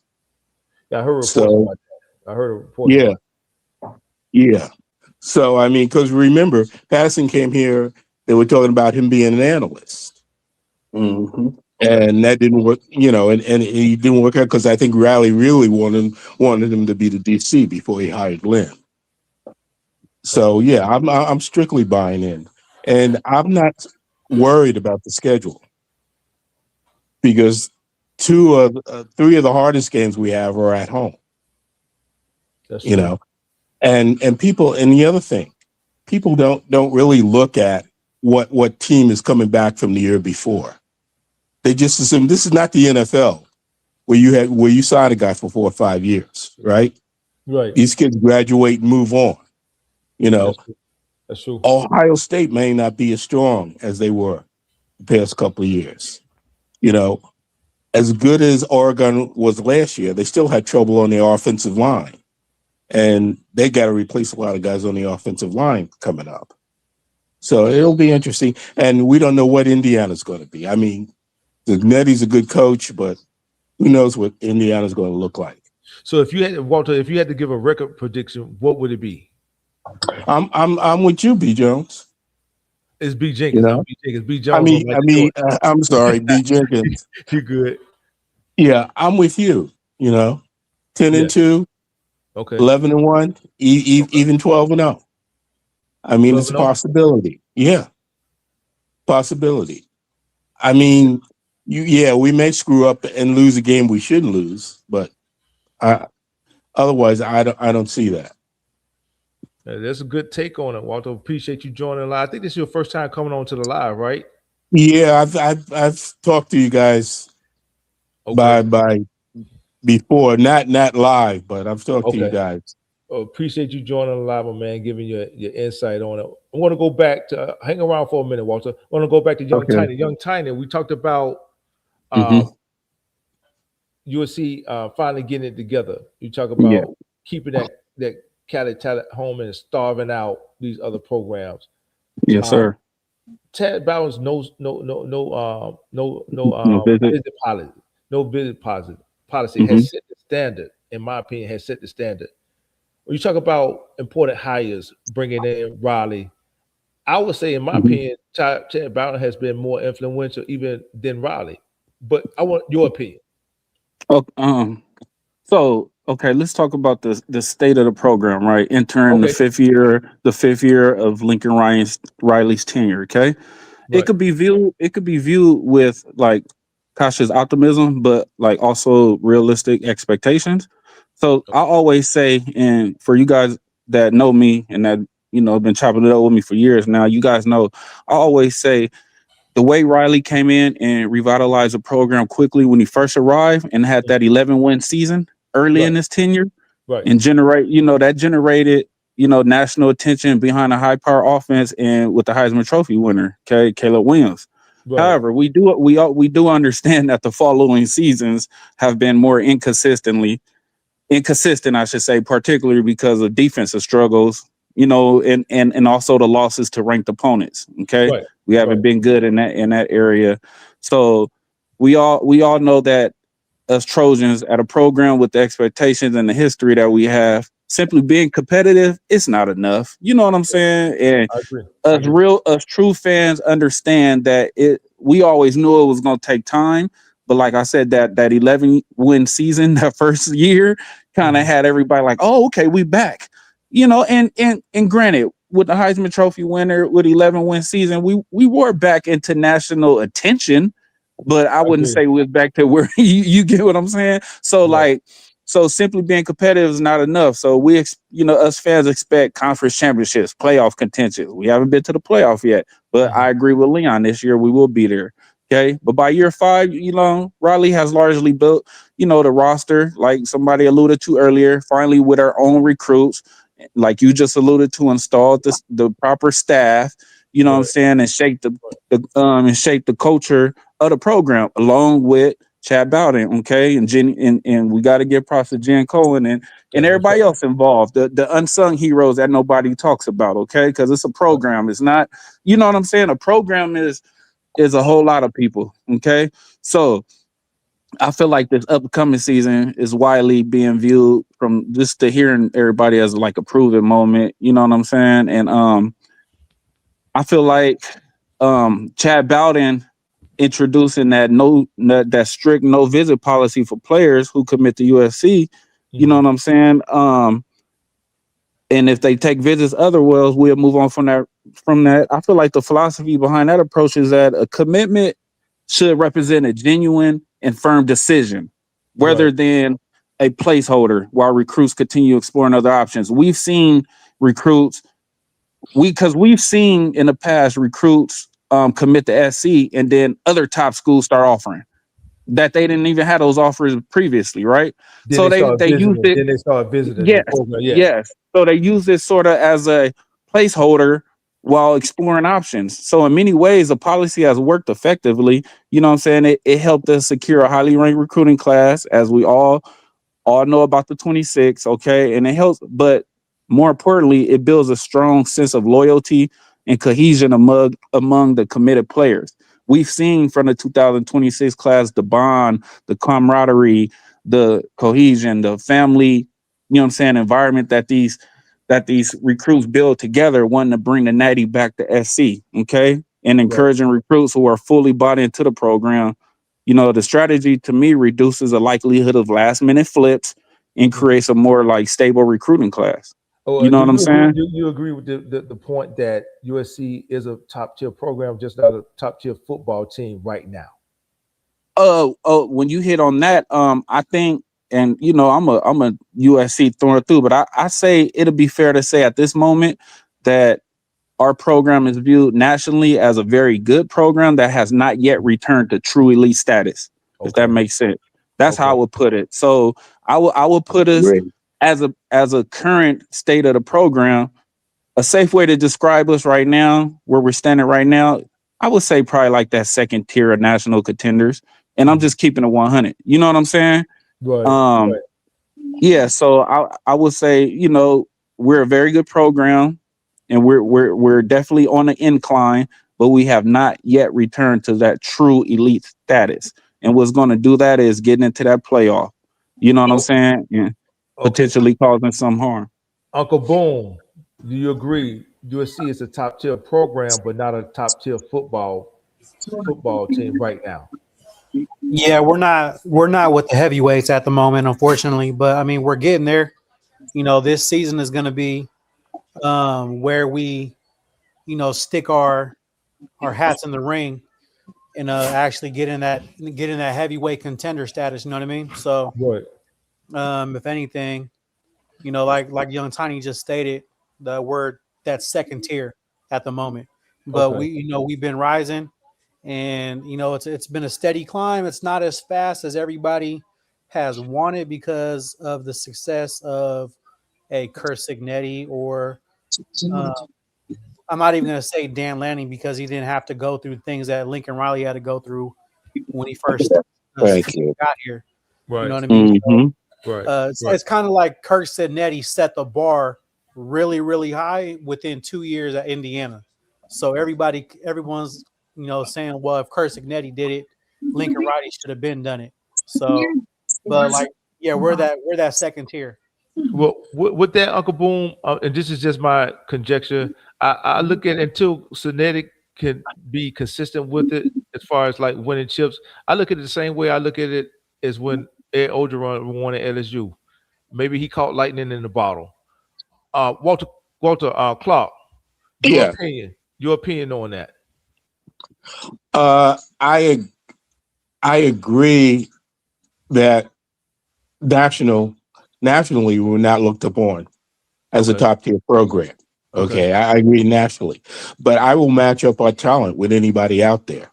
Yeah, I heard reports about that. I heard a report. Yeah. So I mean, because remember, Patterson came here. They were talking about him being an analyst, and that didn't work. And he didn't work out because I think Riley really wanted him to be the DC before he hired Lynn. So yeah, I'm strictly buying in, and I'm not worried about the schedule because 3 of the hardest games we have are at home. That's true. And people, and the other thing, people don't really look at what team is coming back from the year before. They just assume this is not the NFL where you sign a guy for 4 or 5 years, right? Right. These kids graduate and move on. That's true. Ohio State may not be as strong as they were the past couple of years. As good as Oregon was last year, they still had trouble on their offensive line. And they got to replace a lot of guys on the offensive line coming up. So it'll be interesting. And we don't know what Indiana's going to be. I mean, Netty's a good coach, but who knows what Indiana's going to look like. So if you had to give a record prediction, what would it be? I'm with you, B. Jones. It's B. Jenkins. B. Jones. I'm sorry, B. Jenkins. You good? Yeah, I'm with you. 10-2. Okay. 11-1, even 12-0. I mean, it's a possibility. Yeah. Possibility. I mean, we may screw up and lose a game we shouldn't lose, but otherwise, I don't see that. That's a good take on it, Walter. Appreciate you joining live. I think this is your first time coming on to the live, right? Yeah, I've talked to you guys by before, not live, but I've talked to you guys. Appreciate you joining the live, my man, giving your insight on it. I want to go back to hang around for a minute, Walter. I want to go back to Young Tiny. Young Tiny, we talked about USC finally getting it together. You talk about keeping that Cali talent home and starving out these other programs. Yes, sir. Chad Bowers no visit policy has set the standard. In my opinion, has set the standard. When you talk about important hires, bringing in Riley, I would say, in my opinion, Chad Bowers has been more influential even than Riley. But I want your opinion. So let's talk about the state of the program, right? Entering the fifth year of Lincoln Riley's tenure. Okay, right. It could be viewed with like cautious optimism, but like also realistic expectations. So I always say, and for you guys that know me and that have been chopping it up with me for years now, you guys know I always say the way Riley came in and revitalized the program quickly when he first arrived and had that 11-win season early in his tenure, and generated national attention behind a high-power offense and with the Heisman Trophy winner, Caleb Williams. Right. However, we do understand that the following seasons have been more inconsistent, I should say, particularly because of defensive struggles, and also the losses to ranked opponents. Okay. Right. We haven't been good in that area. So we all know that us Trojans at a program with the expectations and the history that we have, simply being competitive, it's not enough. You know what I'm saying? And us true fans understand that we always knew it was going to take time. But like I said, that 11-win season, that first year, kind of had everybody like, oh, okay, we back. And granted, with the Heisman Trophy winner with 11-win season, we were back into national attention, but I wouldn't say we're back to where you get what I'm saying. So so simply being competitive is not enough. So us fans expect conference championships, playoff contention. We haven't been to the playoff yet, but I agree with Leon. This year we will be there. Okay, but by year 5, Riley has largely built, the roster, like somebody alluded to earlier. Finally, with our own recruits, like you just alluded to, installed the proper staff. You know what I'm saying, and shape the culture of the program along with Chad Bowden, okay, and Jenny, and we got to give props to Jen Cohen and everybody else involved, the unsung heroes that nobody talks about, okay, because it's a program. It's not, you know what I'm saying. A program is a whole lot of people, okay. So I feel like this upcoming season is widely being viewed from just to hearing everybody as like a proven moment. You know what I'm saying, and I feel like Chad Bowden introducing that strict no visit policy for players who commit to USC. You know what I'm saying? And if they take visits otherwise, we'll move on from that. I feel like the philosophy behind that approach is that a commitment should represent a genuine and firm decision, rather than a placeholder while recruits continue exploring other options. We've seen recruits, we've seen in the past recruits commit to SC, and then other top schools start offering that they didn't even have those offers previously, right? Then so they used it. Then they start visiting. Yes. So they use this sort of as a placeholder while exploring options. So in many ways, the policy has worked effectively. You know what I'm saying? It helped us secure a highly ranked recruiting class, as we all know about the 26, okay? And it helps, but more importantly, it builds a strong sense of loyalty and cohesion among the committed players. We've seen from the 2026 class the bond, the camaraderie, the cohesion, the family, environment that these recruits build together, wanting to bring the natty back to SC, okay? And encouraging recruits who are fully bought into the program. The strategy to me reduces the likelihood of last minute flips and creates a more like stable recruiting class. Oh, You know what I'm saying? do you agree with the point that USC is a top tier program, just not a top tier football team right now? When you hit on that, I think, and I'm a USC through and through, but I say it'll be fair to say at this moment that our program is viewed nationally as a very good program that has not yet returned to true elite status, if that Okay. makes sense. That's how I Okay. would put it. So I would put us Great. as a current state of the program. A safe way to describe us right now, where we're standing right now, I would say probably like that second tier of national contenders. And I'm just keeping it 100. You know what I'm saying? Right. Um, yeah. So I would say, we're a very good program, and we're definitely on the incline, but we have not yet returned to that true elite status. And what's going to do that is getting into that playoff. You know what I'm saying? And Okay. potentially causing some harm. Uncle Boom, do you agree USC is a top tier program, but not a top tier football team right now? Yeah, we're not with the heavyweights at the moment, unfortunately. But I mean, we're getting there. This season is going to be where we, stick our hats in the ring and actually get in that heavyweight contender status. You know what I mean? So, Right. if anything, like Young Tiny just stated, we're that second tier at the moment. But Okay. we've been rising, and it's been a steady climb. It's not as fast as everybody has wanted because of the success of a Kurt Signetti or I'm not even going to say Dan Lanning because he didn't have to go through things that Lincoln Riley had to go through when he first Thank you. got here. You Right. know what I mean? Right. It's kind of like Kirk Signetti set the bar really, really high within 2 years at Indiana. So everyone's saying, well, if Kirk Signetti did it, Lincoln Riley should have been done it. So, but we're that second tier. Well, with that, Uncle Boom, and this is just my conjecture. I look at until Cincinnati can be consistent with it as far as like winning chips. I look at it the same way I look at it as when Ed Ogeron won at LSU. Maybe he caught lightning in the bottle. Walter Clark, Yeah. your opinion on that? I agree that nationally we're not looked upon as a Okay. top tier program. Okay, I agree nationally, but I will match up our talent with anybody out there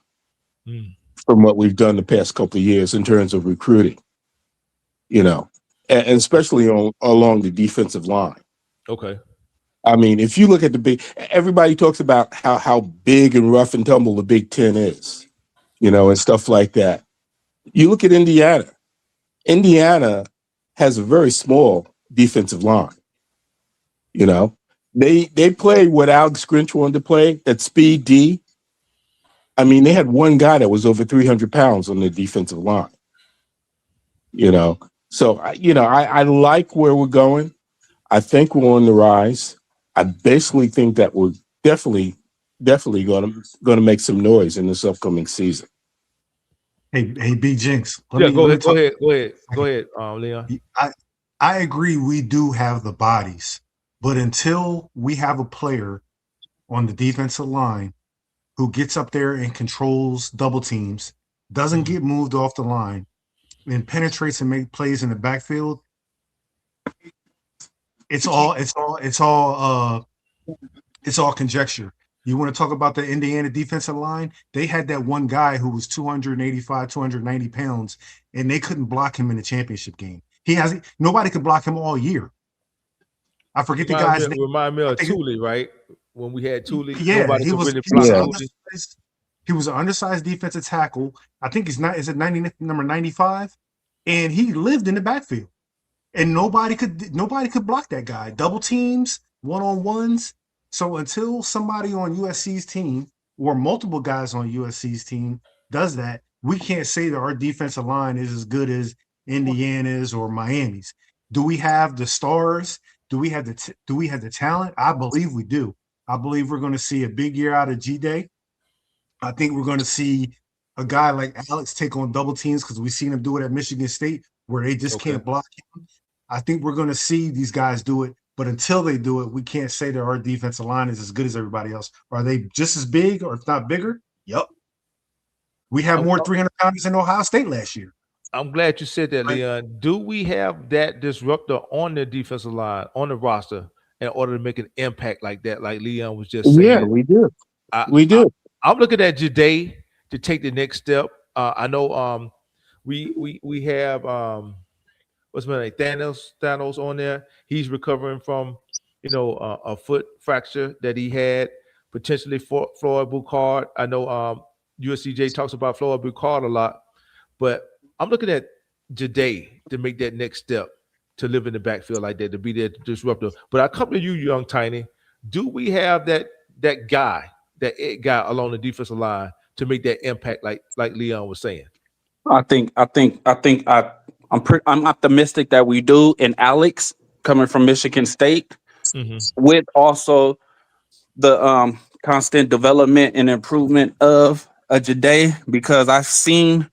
from what we've done the past couple of years in terms of recruiting. And especially along the defensive line. Okay. I mean, if you look at everybody talks about how big and rough and tumble the Big Ten is, and stuff like that. You look at Indiana. Indiana has a very small defensive line. They played what Alex Grinch wanted to play, that speed D. I mean, they had one guy that was over 300 pounds on the defensive line. So I like where we're going. I think we're on the rise. I basically think that we're definitely going to make some noise in this upcoming season. Hey, B Jinx. Go ahead, Leon. I agree. We do have the bodies, but until we have a player on the defensive line who gets up there and controls double teams, doesn't get moved off the line, and penetrates and make plays in the backfield, it's all conjecture. You want to talk about the Indiana defensive line? They had that one guy who was 285, 290 pounds, and they couldn't block him in the championship game. Nobody could block him all year. I forget the guy's name. Remind me of Thule, right? When we had Thule, yeah, nobody he could was. really block Thule. He was an undersized defensive tackle. I think he's not. Is it number 95? And he lived in the backfield, and nobody could block that guy. Double teams, one-on-ones. So until somebody on USC's team or multiple guys on USC's team does that, we can't say that our defensive line is as good as Indiana's or Miami's. Do we have the stars? Do we have the talent? I believe we do. I believe we're going to see a big year out of G-Day. I think we're going to see a guy like Alex take on double teams because we've seen him do it at Michigan State where they just can't block him. I think we're going to see these guys do it. But until they do it, we can't say that our defensive line is as good as everybody else. Are they just as big or if not bigger? Yep. We have more 300-pounders in Ohio State last year. I'm glad you said that, Leon. Do we have that disruptor on the defensive line, on the roster, in order to make an impact like that, like Leon was just saying? Yeah, we do. We do. I'm looking at Ja'Day to take the next step. I know we have what's my name? Thanos on there. He's recovering from a foot fracture that he had, potentially for Floyd Boucard. I know USCJ talks about Floyd Boucard a lot, but I'm looking at Ja'Day to make that next step, to live in the backfield like that, to be that disruptor. But I come to you, Young Tiny. Do we have that guy, that guy along the defensive line to make that impact like Leon was saying? I'm optimistic that we do. And Alex, coming from Michigan State, with also the constant development and improvement of a Ja'Day, because I've seen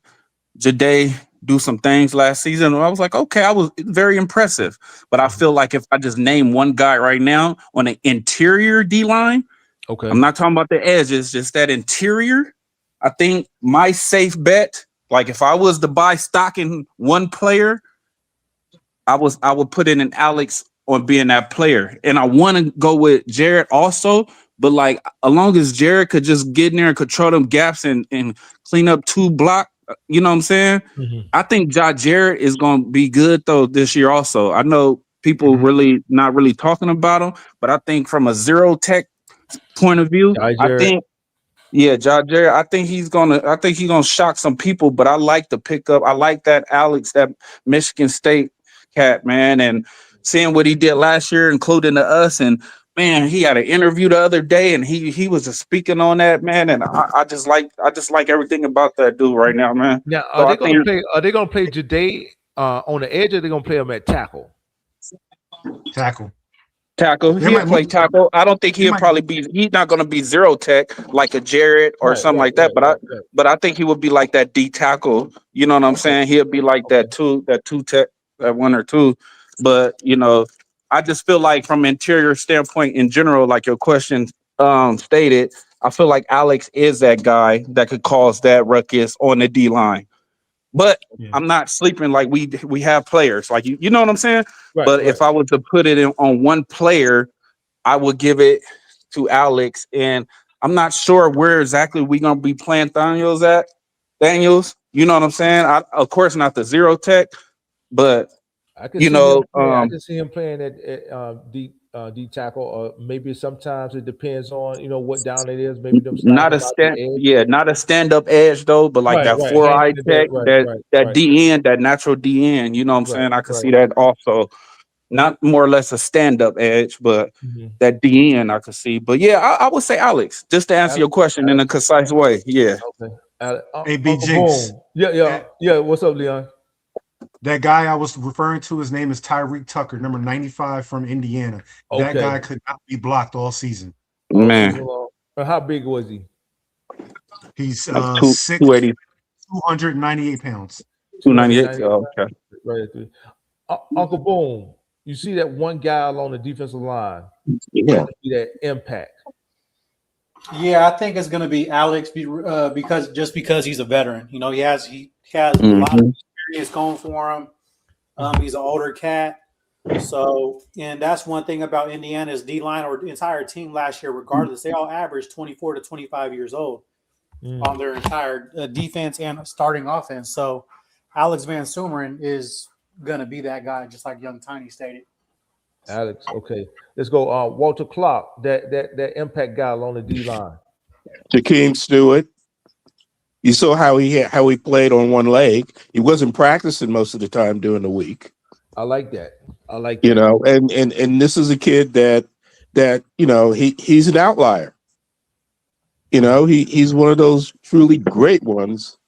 Ja'Day do some things last season, and I was like, okay, I was very impressive. But I feel like if I just name one guy right now on the interior D line, okay, I'm not talking about the edges, just that interior. I think my safe bet, like if I was to buy stock in one player, I would put in an Alex on being that player. And I want to go with Jared also, but like as long as Jared could just get in there and control them gaps and clean up two block, you know what I'm saying? I think Jared is going to be good though this year also. I know people really not really talking about him, but I think from a zero tech point of view, Jared, I think he's gonna shock some people, but I like the pickup. I like that Alex, that Michigan State cat, man, and seeing what he did last year, including to us. And man, he had an interview the other day, and he was just speaking on that, man. And I just like everything about that dude right now, man. Now, are they gonna play Ja'Day on the edge, or are they gonna play him at tackle? Tackle. He'll play tackle. I don't think he'll probably be. He's not going to be zero tech like a Jared or something like that. But I think he would be like that D tackle. You know what I'm saying? He'll be like that two tech, that 1 or 2. But I just feel like from interior standpoint in general, like your question stated, I feel like Alex is that guy that could cause that ruckus on the D line. But I'm not sleeping, like we have players like you know what I'm saying? But if I was to put it on one player, I would give it to Alex. And I'm not sure where exactly we're gonna be playing Daniels, you know what I'm saying? Of course not the zero tech, but I can see him playing at D tackle, or maybe sometimes it depends on what down it is. Maybe them not a stand up edge though, but like that 4-eye tech, that D end, that natural D end. You know what I'm saying? I can see that also. Not more or less a stand up edge, but that D end I could see. But yeah, I would say Alex, just to answer your question in a concise way. Yeah. Okay. Hey, B Jinx. Yeah. What's up, Leon? That guy I was referring to, his name is Tyreek Tucker, number 95 from Indiana. Okay. That guy could not be blocked all season. Man. How big was he? He's 298 pounds. 298. Oh, okay. Right. Uncle Boom, you see that one guy along the defensive line. Yeah. That impact. Yeah, I think it's going to be Alex because he's a veteran. He has a lot of experience going for him. He's an older cat. So, and that's one thing about Indiana's D-line or the entire team last year, regardless, they all averaged 24 to 25 years old on their entire defense and starting offense. So, Alex Van Sumeren is going to be that guy, just like Young Tiny stated. Alex, okay. Let's go. Walter Clark, that impact guy along the D-line. Jakeem Stewart. You saw how he played on one leg. He wasn't practicing most of the time during the week. I like that. And this is a kid that he's an outlier. He's one of those truly great ones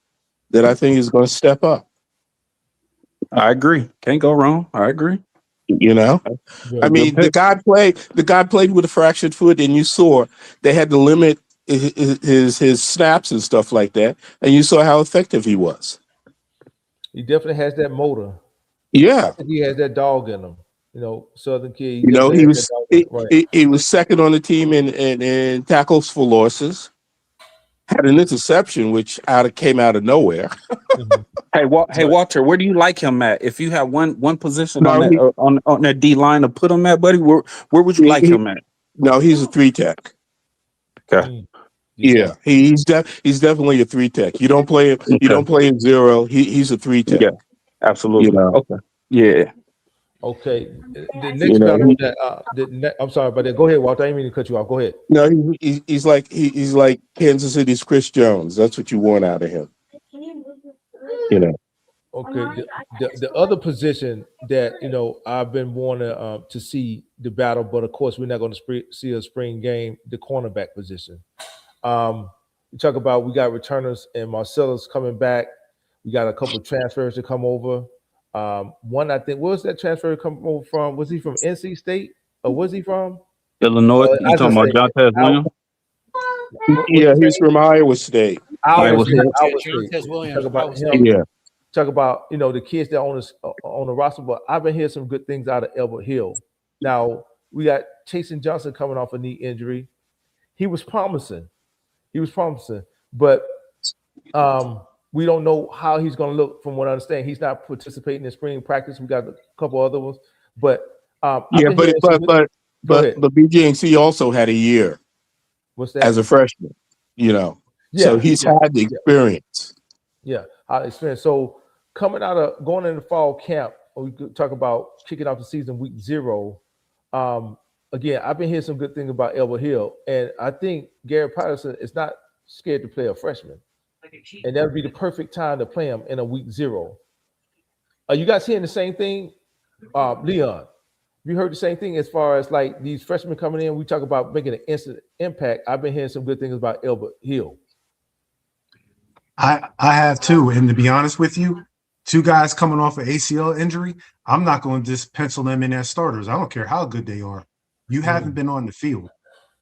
that I think is going to step up. I agree. Can't go wrong. I agree. I mean, the guy played with a fractured foot, and you saw they had to limit his snaps and stuff like that, and you saw how effective he was. He definitely has that motor. Yeah, he has that dog in him. Southern kid. You know, he was right. he was second on the team in tackles for losses. Had an interception which came out of nowhere. Mhm. Hey, But Walter, where do you like him at? If you have one position on No, that on that D line to put him at, buddy, where would you like him at? no, he's a 3-tech. Okay. Yeah, he's definitely a 3-tech. You don't play him. You Okay. don't play him 0. He's a 3-tech. Yeah, absolutely. You know. Okay. Yeah. okay, the next battle that I'm sorry, but go ahead, Walter. I didn't mean to cut you off. Go ahead. No, he's like Kansas City's Chris Jones. That's what you want out of him. You know. Okay, the other position that I've been wanting to see the battle, but of course we're not going to see a spring game. The cornerback position. We talk about we got returners and Marcellus coming back. We got a couple of transfers to come over. One I think where was that transfer come over from? Was he from NC State or was he from Illinois. You talking about Jontez Williams? Yeah, he's from Iowa State. Iowa State. Jontez Williams. Talk about him. Yeah. Talk about the kids that on the roster, but I've been hearing some good things out of Elbert Hill. Now we got Chasen Johnson coming off a knee injury. He was promising, but we don't know how he's going to look. From what I understand, he's not participating in spring practice. We got a couple other ones, but but BJC also had a year. What's that? As a freshman, so he's had the experience. Yeah, experience. So coming out of going into fall camp, we could talk about kicking off the season week 0. Again, I've been hearing some good things about Elbert Hill, and I think Garrett Patterson is not scared to play a freshman, and that would be the perfect time to play him in a week 0. Are you guys hearing the same thing, Leon? You heard the same thing as far as like these freshmen coming in. We talk about making an instant impact. I've been hearing some good things about Elbert Hill. I have too, and to be honest with you, 2 guys coming off an ACL injury, I'm not going to just pencil them in as starters. I don't care how good they are. You haven't been on the field.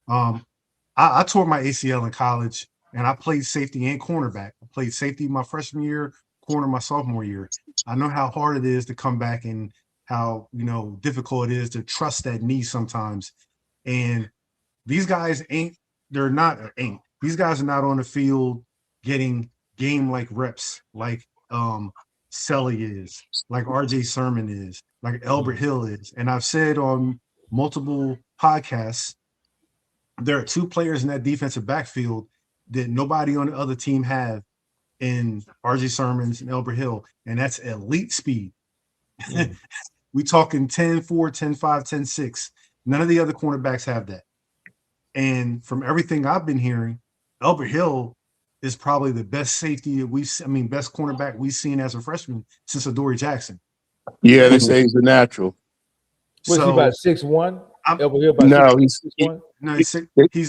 I tore my ACL in college, and I played safety and cornerback. I played safety my freshman year, corner my sophomore year. I know how hard it is to come back and how difficult it is to trust that knee sometimes. And these guys these guys are not on the field getting game-like reps like Selly is, like RJ Sermon is, like Elbert Hill is. And I've said on multiple podcasts, there are 2 players in that defensive backfield that nobody on the other team have in RJ Sermons and Elbert Hill, and that's elite speed. We talking 10-4, 10-5, 10-6. None of the other cornerbacks have that. And from everything I've been hearing, Elbert Hill is probably the best safety best cornerback we've seen as a freshman since Adoree Jackson. Yeah, they say he's a natural. Was he about 6'1"? Elbert Hill about no, 6'1"? No, he's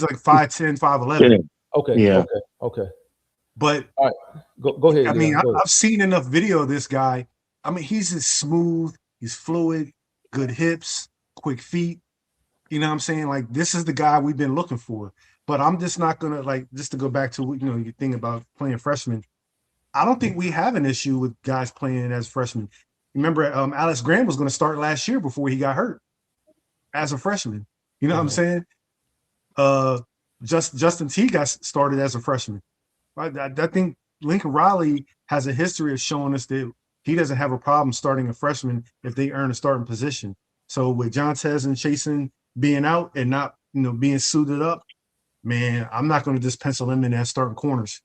like 5'10", 5'11". Okay. Yeah. Okay. But all right, go ahead. I mean, I've seen enough video of this guy. I mean, he's just smooth, he's fluid, good hips, quick feet. You know what I'm saying? Like, this is the guy we've been looking for. But I'm just not gonna just to go back to your thing about playing freshmen. I don't think we have an issue with guys playing as freshmen. Remember, Alex Graham was going to start last year before he got hurt as a freshman. You know what I'm saying? Justin T got started as a freshman. I think Lincoln Riley has a history of showing us that he doesn't have a problem starting a freshman if they earn a starting position. So with Jontez and Chasen being out and not being suited up, man, I'm not going to just pencil them in as starting corners.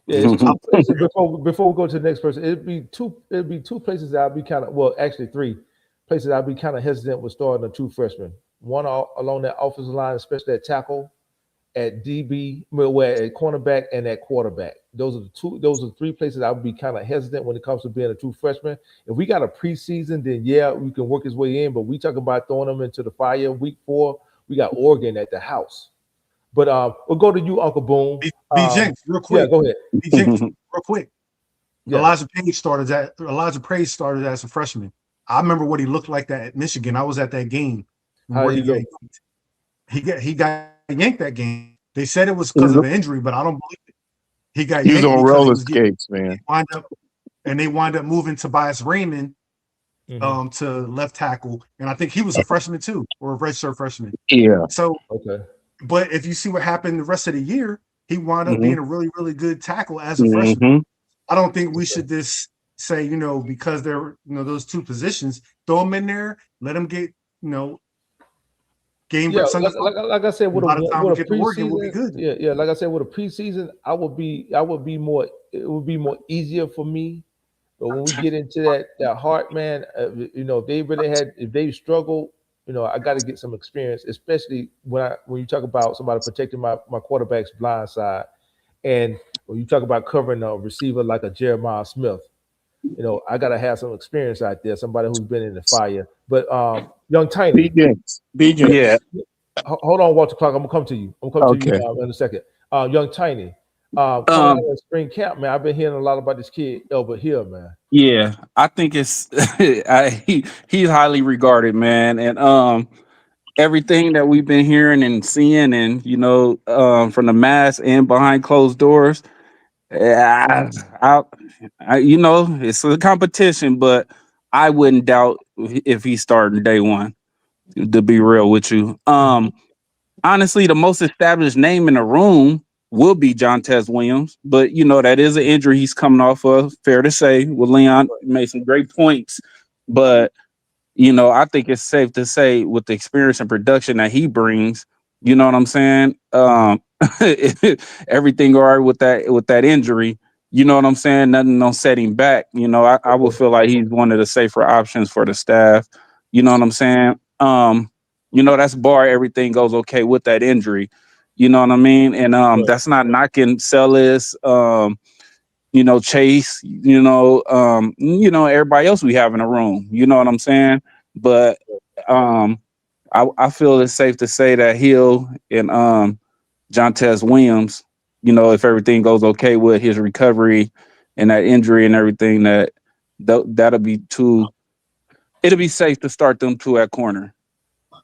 Yeah, before we go to the next person, it'd be two places that I'd be kind of, actually 3 places I'd be kind of hesitant with starting a true freshman. One along that offensive line, especially at tackle, at DB, at cornerback, and at quarterback. Those are 3 places I would be kind of hesitant when it comes to being a true freshman. If we got a preseason, then yeah, we can work his way in. But we talk about throwing them into the fire week 4. We got Oregon at the house. But we'll go to you, Uncle Boone. B. Jenks, real quick. Yeah, go ahead. B. Jenks, real quick. Yeah. Elijah Praise started as a freshman. I remember what he looked like that at Michigan. I was at that game. How did he go? He got yanked that game. They said it was because of an injury, but I don't believe it. He was on roller skates, man. They wind up moving Tobias Raymond to left tackle, and I think he was a freshman too, or a redshirt freshman. Yeah. So, Okay. but if you see what happened the rest of the year, he wound up being a really, really good tackle as a Mm-hmm. freshman. I don't think we should just say, you know, because they're, you know, those two positions, throw them in there, let them get, you know, game Yeah, reps under. like I said, By the time we with a get to work, it will be preseason, good. yeah, like I said, with a preseason, it would be more easier for me. But when we get into that heart, man, you know, if they struggle, you know, I got to get some experience, especially when you talk about somebody protecting my quarterback's blind side, and when you talk about covering a receiver like a Jeremiah Smith, you know, I got to have some experience out there, somebody who's been in the fire. But young Tiny, BJ. Yeah. hold on, Walter Clark. I'm gonna come to you. Okay. In a second. Young Tiny, coming out of spring camp, man. I've been hearing a lot about this kid Elbert Hill, man. Yeah, I think it's he's highly regarded, man, and everything that we've been hearing and seeing, and from the mass and behind closed doors, yeah, you know, it's a competition, but I wouldn't doubt if he's starting day one. To be real with you, honestly, the most established name in the room will be John Tez Williams, but that is an injury he's coming off of. Fair to say, well, Leon made some great points, but I think it's safe to say with the experience and production that he brings, you know what I'm saying? Everything all right with that injury. You know what I'm saying? Nothing on setting back. I would feel like he's one of the safer options for the staff. You know what I'm saying? That's bar everything goes okay with that injury. You know what I mean? And that's not knocking Sellis, Chase, everybody else we have in the room. You know what I'm saying? But I feel it's safe to say that Hill and John Tez Williams, if everything goes okay with his recovery and that injury and everything, that'll be two. It'll be safe to start them two at corner.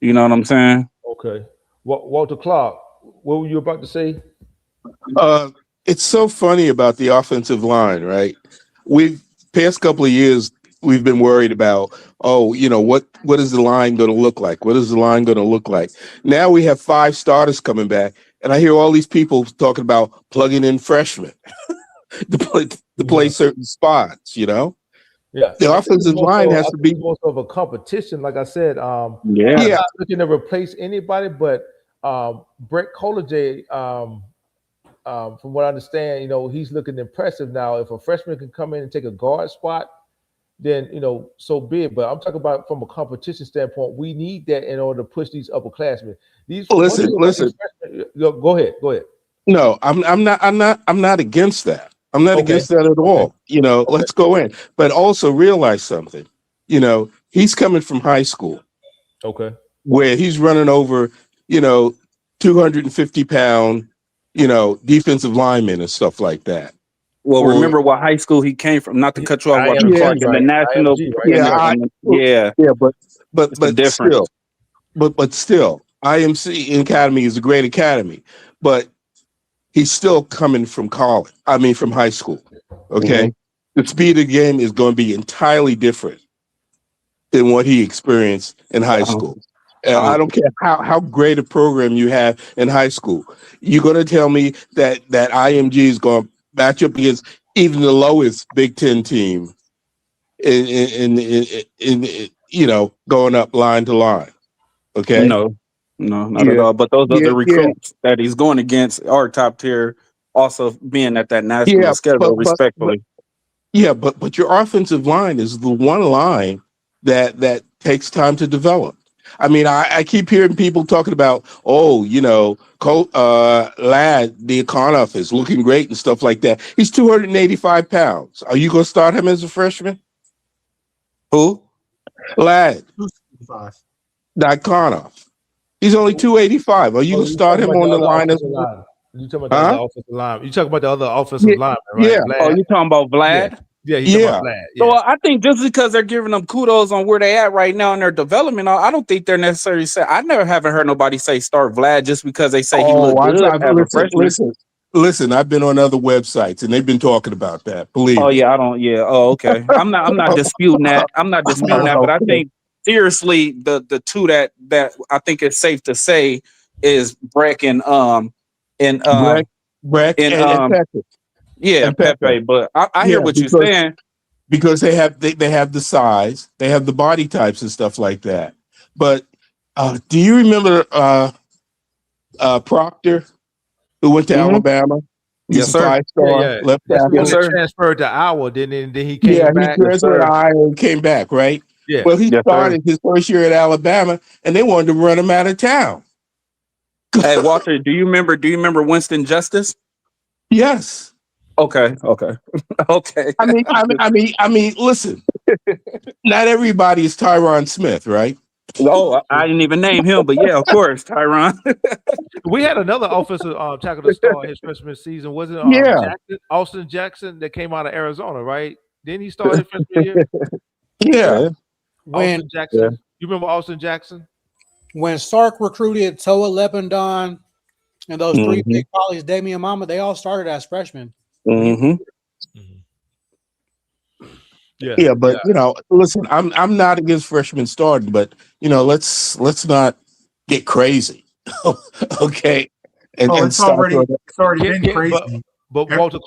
You know what I'm saying? Okay. Walter Clark, what were you about to say? It's so funny about the offensive line, right? Past couple of years, we've been worried about, what is the line going to look like? What is the line going to look like? Now we have 5 starters coming back, and I hear all these people talking about plugging in freshmen to play certain spots, Yeah, the offensive line has to be most of a competition. Like I said, I'm yeah. not looking to replace anybody, but Brett Colajay, from what I understand, he's looking impressive now. If a freshman can come in and take a guard spot, then so be it. But I'm talking about from a competition standpoint, we need that in order to push these upperclassmen. Listen. Go ahead. No, I'm not against that. I'm not against that at all. Let's go in. But also realize something. He's coming from high school. Okay. Where he's running over, 250-pound, defensive linemen and stuff like that. Well, remember what high school he came from. Not to cut you off, Walter Clark, in the national. But still, IMC Academy is a great academy, but he's still coming from college. I mean, from high school. Okay, the speed of the game is going to be entirely different than what he experienced in high school. I don't care how great a program you have in high school. You're going to tell me that IMG is going to match up against even the lowest Big Ten team in going up line to line. Okay. No, not at all. But those other recruits that he's going against are top tier, also being at that national schedule, respectfully. But your offensive line is the one line that takes time to develop. I mean, I keep hearing people talking about, Lad Diakonoff is looking great and stuff like that. He's 285 pounds. Are you going to start him as a freshman? Who? Lad 265. Diakonoff. He's only 285. Are you going to start him on the line as a You talking about the other offensive line? You talking about the other offensive line, right? Yeah. Oh, you talking about Vlad? Yeah. Talking about Vlad. Yeah. So I think just because they're giving them kudos on where they at right now in their development, I don't think they're necessarily saying. I never haven't heard nobody say start Vlad just because they say he looked good as a freshman. Listen, I've been on other websites and they've been talking about that. Believe Oh me. yeah, I don't. Yeah. Oh, okay. I'm not disputing that. I'm not disputing that. But I think seriously, the two that I think it's safe to say is Breck and Breck and and Pepe. yeah, And Pepe. Pepe. But I hear what you're saying. Because they have the size, they have the body types and stuff like that. But do you remember Proctor, who went to Alabama? He's Yes, a sir. 5-star left That's tackle. when he transferred to Iowa. Then he came Yeah, back. he transferred to Iowa and came back, right? Yeah. Well, he Yes, started his first year at Alabama, and they wanted to run him out of town. Hey, Walter, do you remember Winston Justice? Yes. Okay. Okay. I mean, listen. Not everybody is Tyron Smith, right? Oh, I didn't even name him, but yeah, of course, Tyron. We had another offensive tackle to start his freshman season. Was it Austin Jackson that came out of Arizona, right? Didn't he start his freshman year? Yeah. Austin Jackson. You remember Austin Jackson? When Sark recruited Toa Lependon and those three big colleagues, Damian Mama, they all started as freshmen. Yeah, but you know, listen, I'm not against freshmen starting, but you know, let's not get crazy. Okay. It's already been crazy. But Walter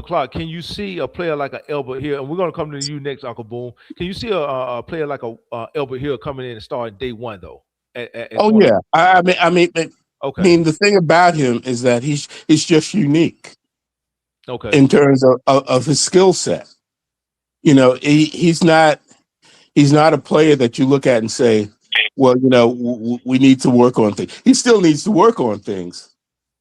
Clark, can you see a player like a Elbert here? And we're gonna come to you next, Uncle Boone. Can you see a player like a Elbert Hill coming in and starting day one though? Yeah. I mean, the thing about him is that he's just unique. Okay. In terms of his skill set. You know, he's not a player that you look at and say, well, you know, we need to work on things. He still needs to work on things.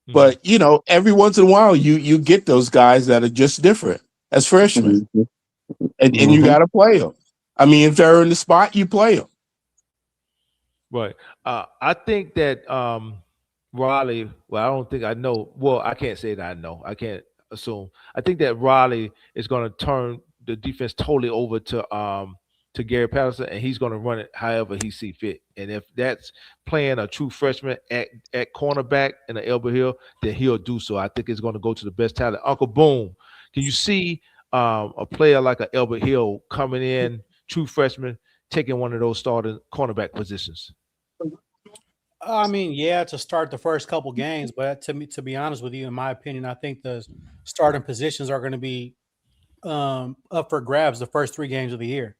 But, you know, every once in a while you get those guys that are just different as freshmen. And you got to play them. I mean, if they're in the spot, you play them. Right. I think that Raleigh, well, I don't think I know. Well, I can't say that I know. I can't assume. I think that Raleigh is going to turn the defense totally over to Gary Patterson, and he's going to run it however he see fit. And if that's playing a true freshman at cornerback in the Elbert Hill, then he'll do so. I think it's going to go to the best talent. Uncle Boone, can you see a player like a Elbert Hill coming in, true freshman, taking one of those starting cornerback positions? I mean, yeah, to start the first couple games, but to be honest with you, in my opinion, I think the starting positions are going to be up for grabs the first 3 games of the year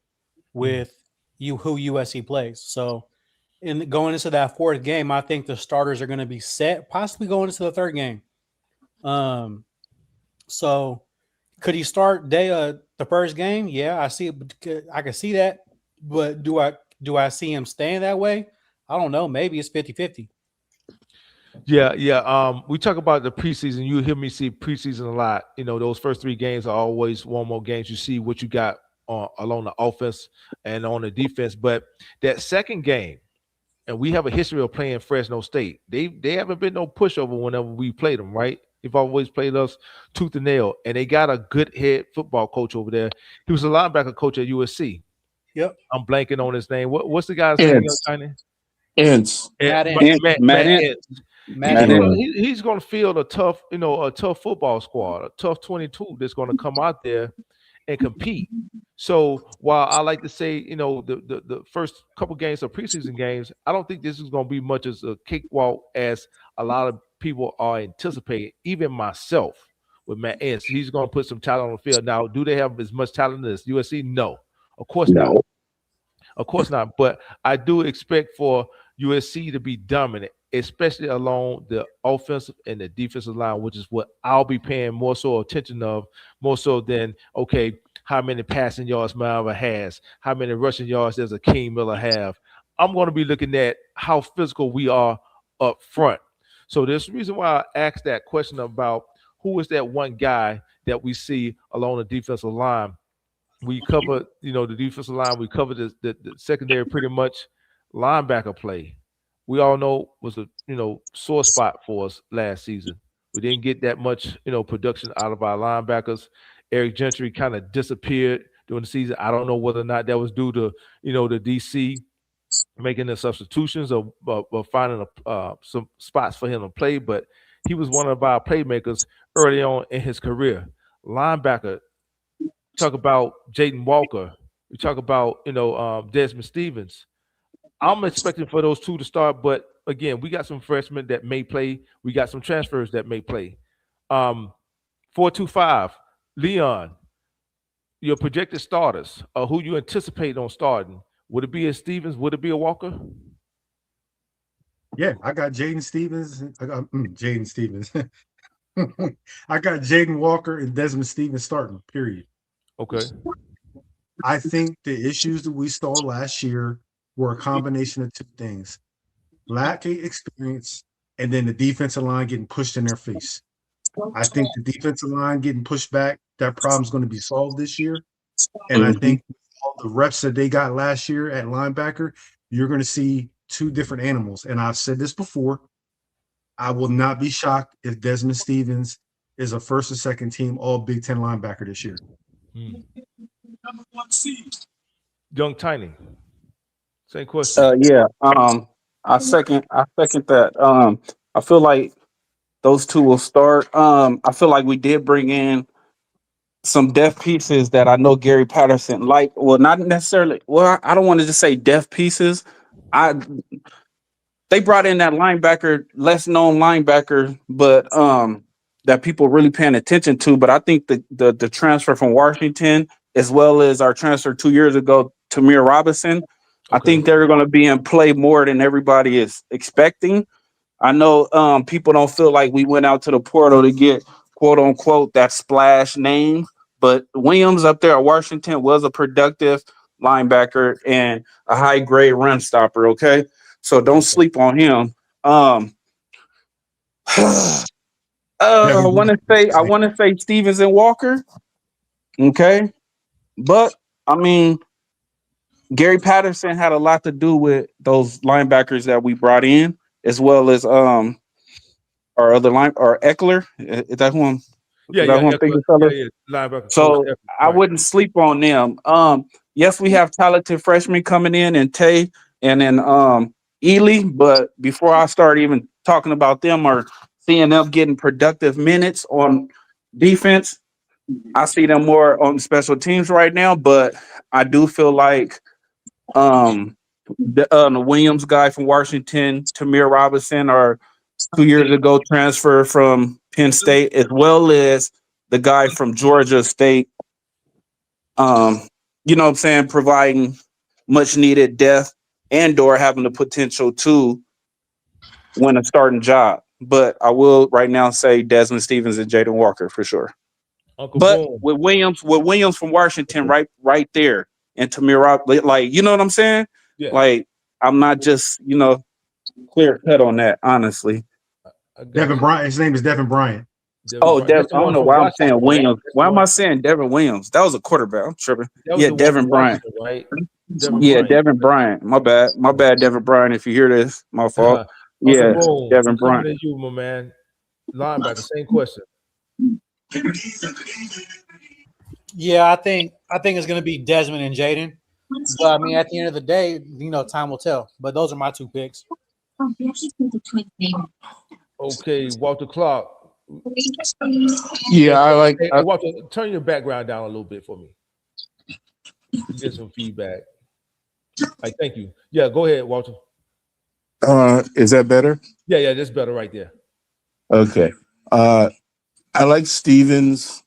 with who USC plays. So in going into that 4th game, I think the starters are going to be set, possibly going into the 3rd game. So could he start the first game? Yeah, I see it. I can see that. But do I see him staying that way? I don't know. Maybe it's 50-50. Yeah. We talk about the preseason. You hear me see preseason a lot. You know, those first 3 games are always one more games. You see what you got along the offense and on the defense. But that second game, and we have a history of playing Fresno State. They haven't been no pushover whenever we played them, right? They've always played us tooth and nail. And they got a good head football coach over there. He was a linebacker coach at USC. Yep. I'm blanking on his name. What's the guy's name? Ince. Matt Ince. He's going to field a tough football squad, a tough 22 that's going to come out there and compete. So while I like to say, you know, the first couple games of preseason games, I don't think this is going to be much as a cakewalk as a lot of people are anticipating, even myself with Matt Ince. He's going to put some talent on the field. Now, do they have as much talent as USC? No, of course not. Of course not. But I do expect for USC to be dominant, especially along the offensive and the defensive line, which is what I'll be paying more so attention of, more so than, okay, how many passing yards Malva has, how many rushing yards does Akeem Miller have. I'm going to be looking at how physical we are up front. So there's a reason why I asked that question about who is that one guy that we see along the defensive line. We cover, the defensive line. We covered the secondary pretty much. Linebacker play, we all know was a sore spot for us last season. We didn't get that much production out of our linebackers. Eric Gentry kind of disappeared during the season. I don't know whether or not that was due to the DC making the substitutions or finding some spots for him to play, but He was one of our playmakers early on in his career. Linebacker, talk about Jaden Walker. We talk about Desmond Stevens. I'm expecting for those two to start, but again, we got some freshmen that may play. We got some transfers that may play. 425, Leon, your projected starters, who you anticipate on starting. Would it be a Stevens? Would it be a Walker? Yeah, I got Jaden Stevens. I got Jaden Stevens. I got Jaden Walker and Desmond Stevens starting, period. Okay. I think the issues that we saw last year were a combination of two things: lack of experience, and then the defensive line getting pushed in their face. I think the defensive line getting pushed back, that problem's going to be solved this year. And I think all the reps that they got last year at linebacker, you're going to see two different animals. And I've said this before. I will not be shocked if Desmond Stevens is a first or second team all Big Ten linebacker this year. Young Tiny. Same question. Yeah. I second that. I feel like those two will start. I feel like we did bring in some depth pieces that I know Gary Patterson like. Well, not necessarily. Well, I don't want to just say depth pieces. They brought in that linebacker, less known linebacker, but that people really paying attention to. But I think the transfer from Washington, as well as our transfer 2 years ago, Tamir Robinson, I think they're going to be in play more than everybody is expecting. I know people don't feel like we went out to the portal to get quote unquote that splash name, but Williams up there at Washington was a productive linebacker and a high grade run stopper. Okay. So don't sleep on him. I want to say Stevens and Walker. Okay. But I mean, Gary Patterson had a lot to do with those linebackers that we brought in, as well as our other Eckler. Is that who I'm? Yeah, thinking, linebacker. So I wouldn't sleep on them. Yes, we have talented freshmen coming in, and Tay, and then Ely. But before I start even talking about them or seeing them getting productive minutes on defense, I see them more on special teams right now. But I do feel like the Williams guy from Washington, Tamir Robinson, or 2 years ago transfer from Penn State, as well as the guy from Georgia State. You know what I'm saying, providing much needed depth and or having the potential to win a starting job. But I will right now say Desmond Stevens and Jaden Walker for sure. With Williams from Washington right there, and Tamir, like, you know what I'm saying? Yeah. Like, I'm not just, clear cut on that, honestly. Devin Bryant. His name is Devin Bryant. I don't know why I'm saying Williams. Why am I saying Devin Williams? That was a quarterback. I'm tripping. Yeah, Devin Bryant. Right? Devin Bryant. My bad, Devin Bryant. If you hear this, my fault. Yeah, Devin Bryant. To you, my man. Linebacker. Same question. Yeah, I think it's going to be Desmond and Jaden. But I mean, at the end of the day, time will tell. But those are my two picks. Okay, Walter Clark. Yeah, I like. Hey, Walter, turn your background down a little bit for me. Get some feedback. Thank you. Yeah, go ahead, Walter. Is that better? Yeah, that's better right there. Okay. I like Stevens,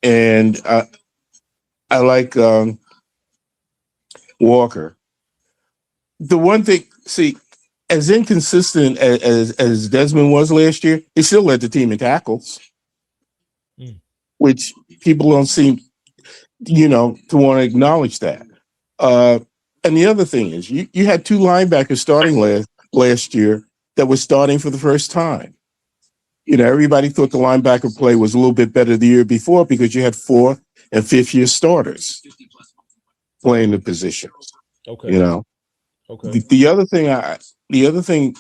and I like Walker. The one thing, see, as inconsistent as Desmond was last year, he still led the team in tackles, which people don't seem, to want to acknowledge that. And the other thing is, you had two linebackers starting last year that were starting for the first time. Everybody thought the linebacker play was a little bit better the year before because you had 4th and 5th year starters playing the positions. Okay. Okay. The other thing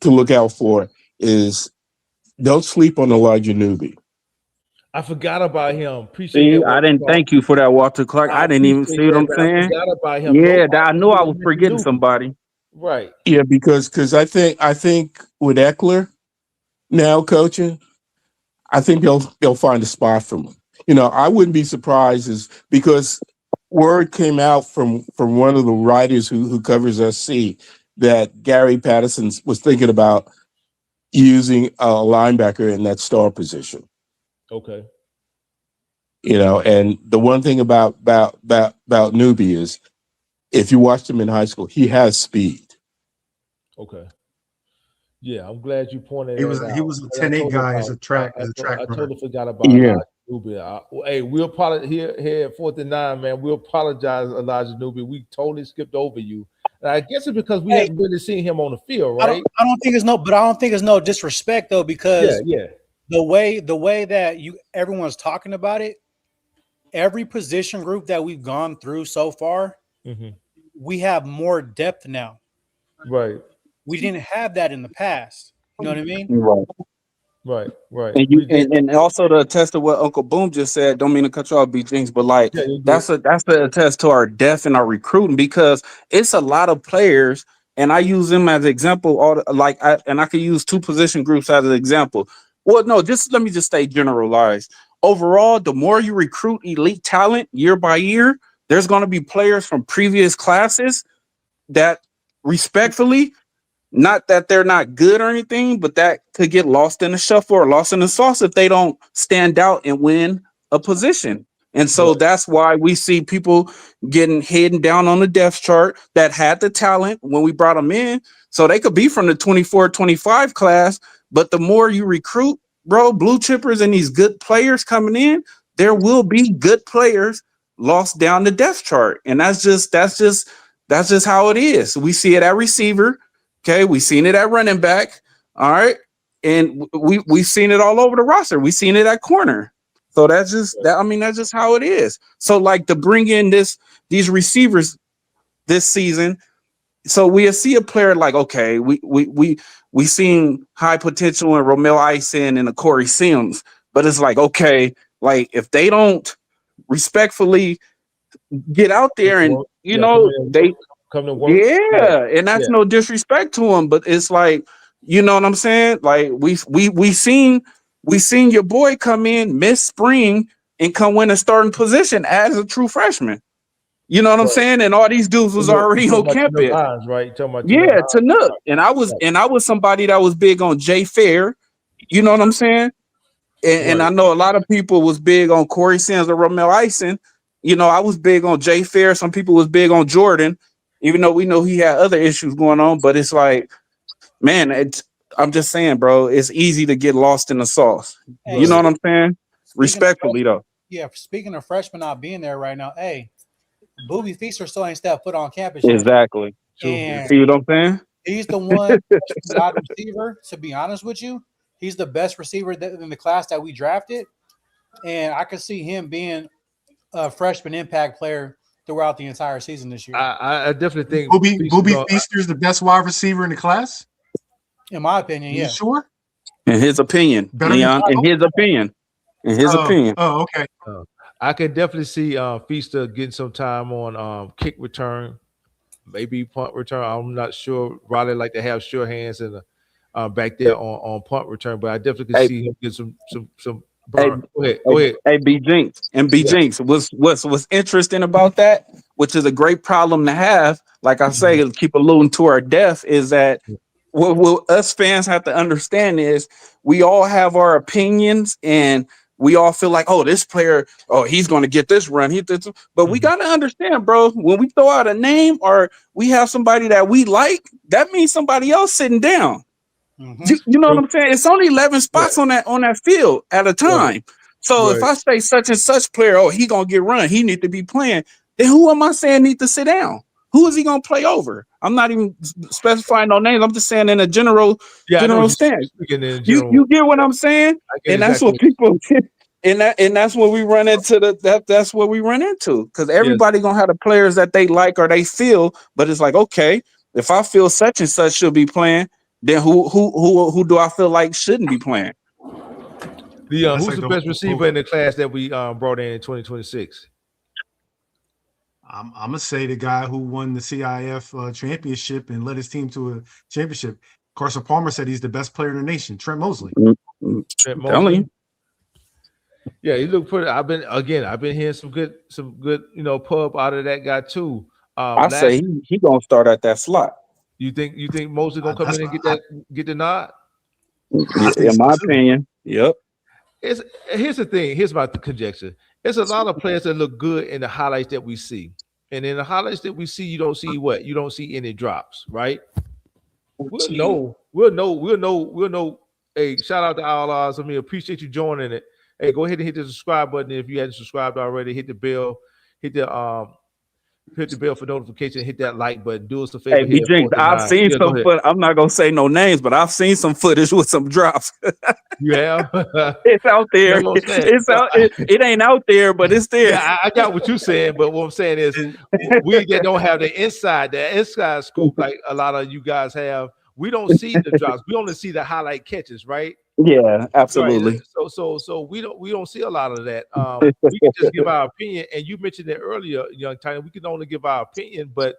to look out for is don't sleep on Elijah Newby. I forgot about him. Appreciate it. I didn't thank you for that, Walter Clark. I didn't even see what I'm saying. I forgot about him. Yeah, I knew I was forgetting somebody. Right. Yeah, because I think with Eckler, now coaching, I think they'll find a spot for him. You know, I wouldn't be surprised because word came out from one of the writers who covers SC that Gary Patterson was thinking about using a linebacker in that star position. Okay. You know, and the one thing about Newbie is, if you watched him in high school, he has speed. Okay. Yeah, I'm glad you pointed He that was out. he was a I 10-8 totally guy as about- a track I runner. totally forgot about Yeah. Elijah Newby. Hey, we'll apologize here at 4th and 9, man. We'll apologize, Elijah Newby. We totally skipped over you. And I guess it's because we haven't really seen him on the field, right? I don't think it's no disrespect though, because Yeah. the way that everyone's talking about it, every position group that we've gone through so far, we have more depth now. Right. We didn't have that in the past. You know what I mean? Right. And also to attest to what Uncle Boom just said, don't mean to cut you off, B Jinx, but like that's to attest to our depth and our recruiting, because it's a lot of players, and I use them as an example. I could use two position groups as an example. Well, no, let me just stay generalized. Overall, the more you recruit elite talent year by year, there's going to be players from previous classes that respectfully, not that they're not good or anything, but that could get lost in the shuffle or lost in the sauce if they don't stand out and win a position. And so that's why we see people getting hidden down on the depth chart that had the talent when we brought them in. So they could be from the 24-25 class, but the more you recruit, bro, blue chippers and these good players coming in, there will be good players lost down the depth chart. And that's just how it is. We see it at receiver. Okay, we've seen it at running back. All right. And we've seen it all over the roster. We've seen it at corner. So that's just how it is. So like to bring in these receivers this season. So we see a player like, okay, we seen high potential in Romel Ison and a Corey Sims, but it's like, okay, like if they don't respectfully get out there and come to work. Yeah, and that's no disrespect to him, but it's like, you know what I'm saying? Like we seen your boy come in miss spring and come win a starting position as a true freshman. You know what I'm saying? And all these dudes was already on campus. Right? Yeah, to Nook. And I was somebody that was big on Jay Fair. You know what I'm saying? And I know a lot of people was big on Corey Sims or Romel Ison. You know, I was big on Jay Fair. Some people was big on Jordan, even though we know he had other issues going on. But it's like, man, I'm just saying, bro, it's easy to get lost in the sauce. Hey, you know what I'm saying? Respectfully, though. Yeah, speaking of freshmen not being there right now, hey, Booby Feaster still ain't stepped foot on campus yet. Exactly. And see what I'm saying? He's the one wide receiver, to be honest with you. He's the best receiver in the class that we drafted. And I could see him being a freshman impact player throughout the entire season this year. I definitely think Booby Feaster is the best wide receiver in the class. In my opinion, yeah. You sure? In his opinion, Leon. In his opinion. Oh, okay. I can definitely see Feaster getting some time on kick return, maybe punt return. I'm not sure. Riley like to have sure hands and back there on punt return, but I definitely can see him get some burn. Go ahead. Hey, B Jinx. And B Jinx, what's interesting about that, which is a great problem to have, like I say, keep alluding to our death, is that what us fans have to understand is we all have our opinions and we all feel like, oh, this player, oh, he's going to get this run. But we got to understand, bro, when we throw out a name or we have somebody that we like, that means somebody else sitting down. You know what I'm saying? It's only 11 spots on that field at a time. So if I say such and such player, oh, he going to get run, he need to be playing, then who am I saying need to sit down? Who is he going to play over? I'm not even specifying no names. I'm just saying in a general stance. You get what I'm saying? And that's what people and that's what we run into that's what we run into. Because everybody gonna have the players that they like or they feel, but it's like, okay, if I feel such and such should be playing, then who do I feel like shouldn't be playing? Who's the best receiver in the class that we brought in 2026? I'm gonna say the guy who won the CIF championship and led his team to a championship. Carson Palmer said he's the best player in the nation. Trent Mosley. Trent Telling Mosley. you. Yeah, he looked pretty. I've been hearing some good, pub out of that guy too. I say he gonna start at that slot. You think Mosley gonna come in and get the nod? In my opinion, yep. Here's the thing. Here's my conjecture. There's a lot of players that look good in the highlights that we see, and in the highlights that we see, you don't see what? You don't see any drops, right? We'll know. Hey, shout out to all odds. I mean, appreciate you joining it. Hey, go ahead and hit the subscribe button if you hadn't subscribed already. Hit the bell. Hit the bell for notification. Hit that like button. Do us a favor. Hey, B Jinx, I've seen some footage. I'm not gonna say no names, but I've seen some footage with some drops. You have? It's out there. It's out. It ain't out there, but it's there. Yeah, I got what you're saying, but what I'm saying is we don't have the inside scoop like a lot of you guys have. We don't see the drops. We only see the highlight catches, right? Yeah, absolutely. Right. So we don't see a lot of that. We can just give our opinion, and you mentioned it earlier, Young Tiny. We can only give our opinion, but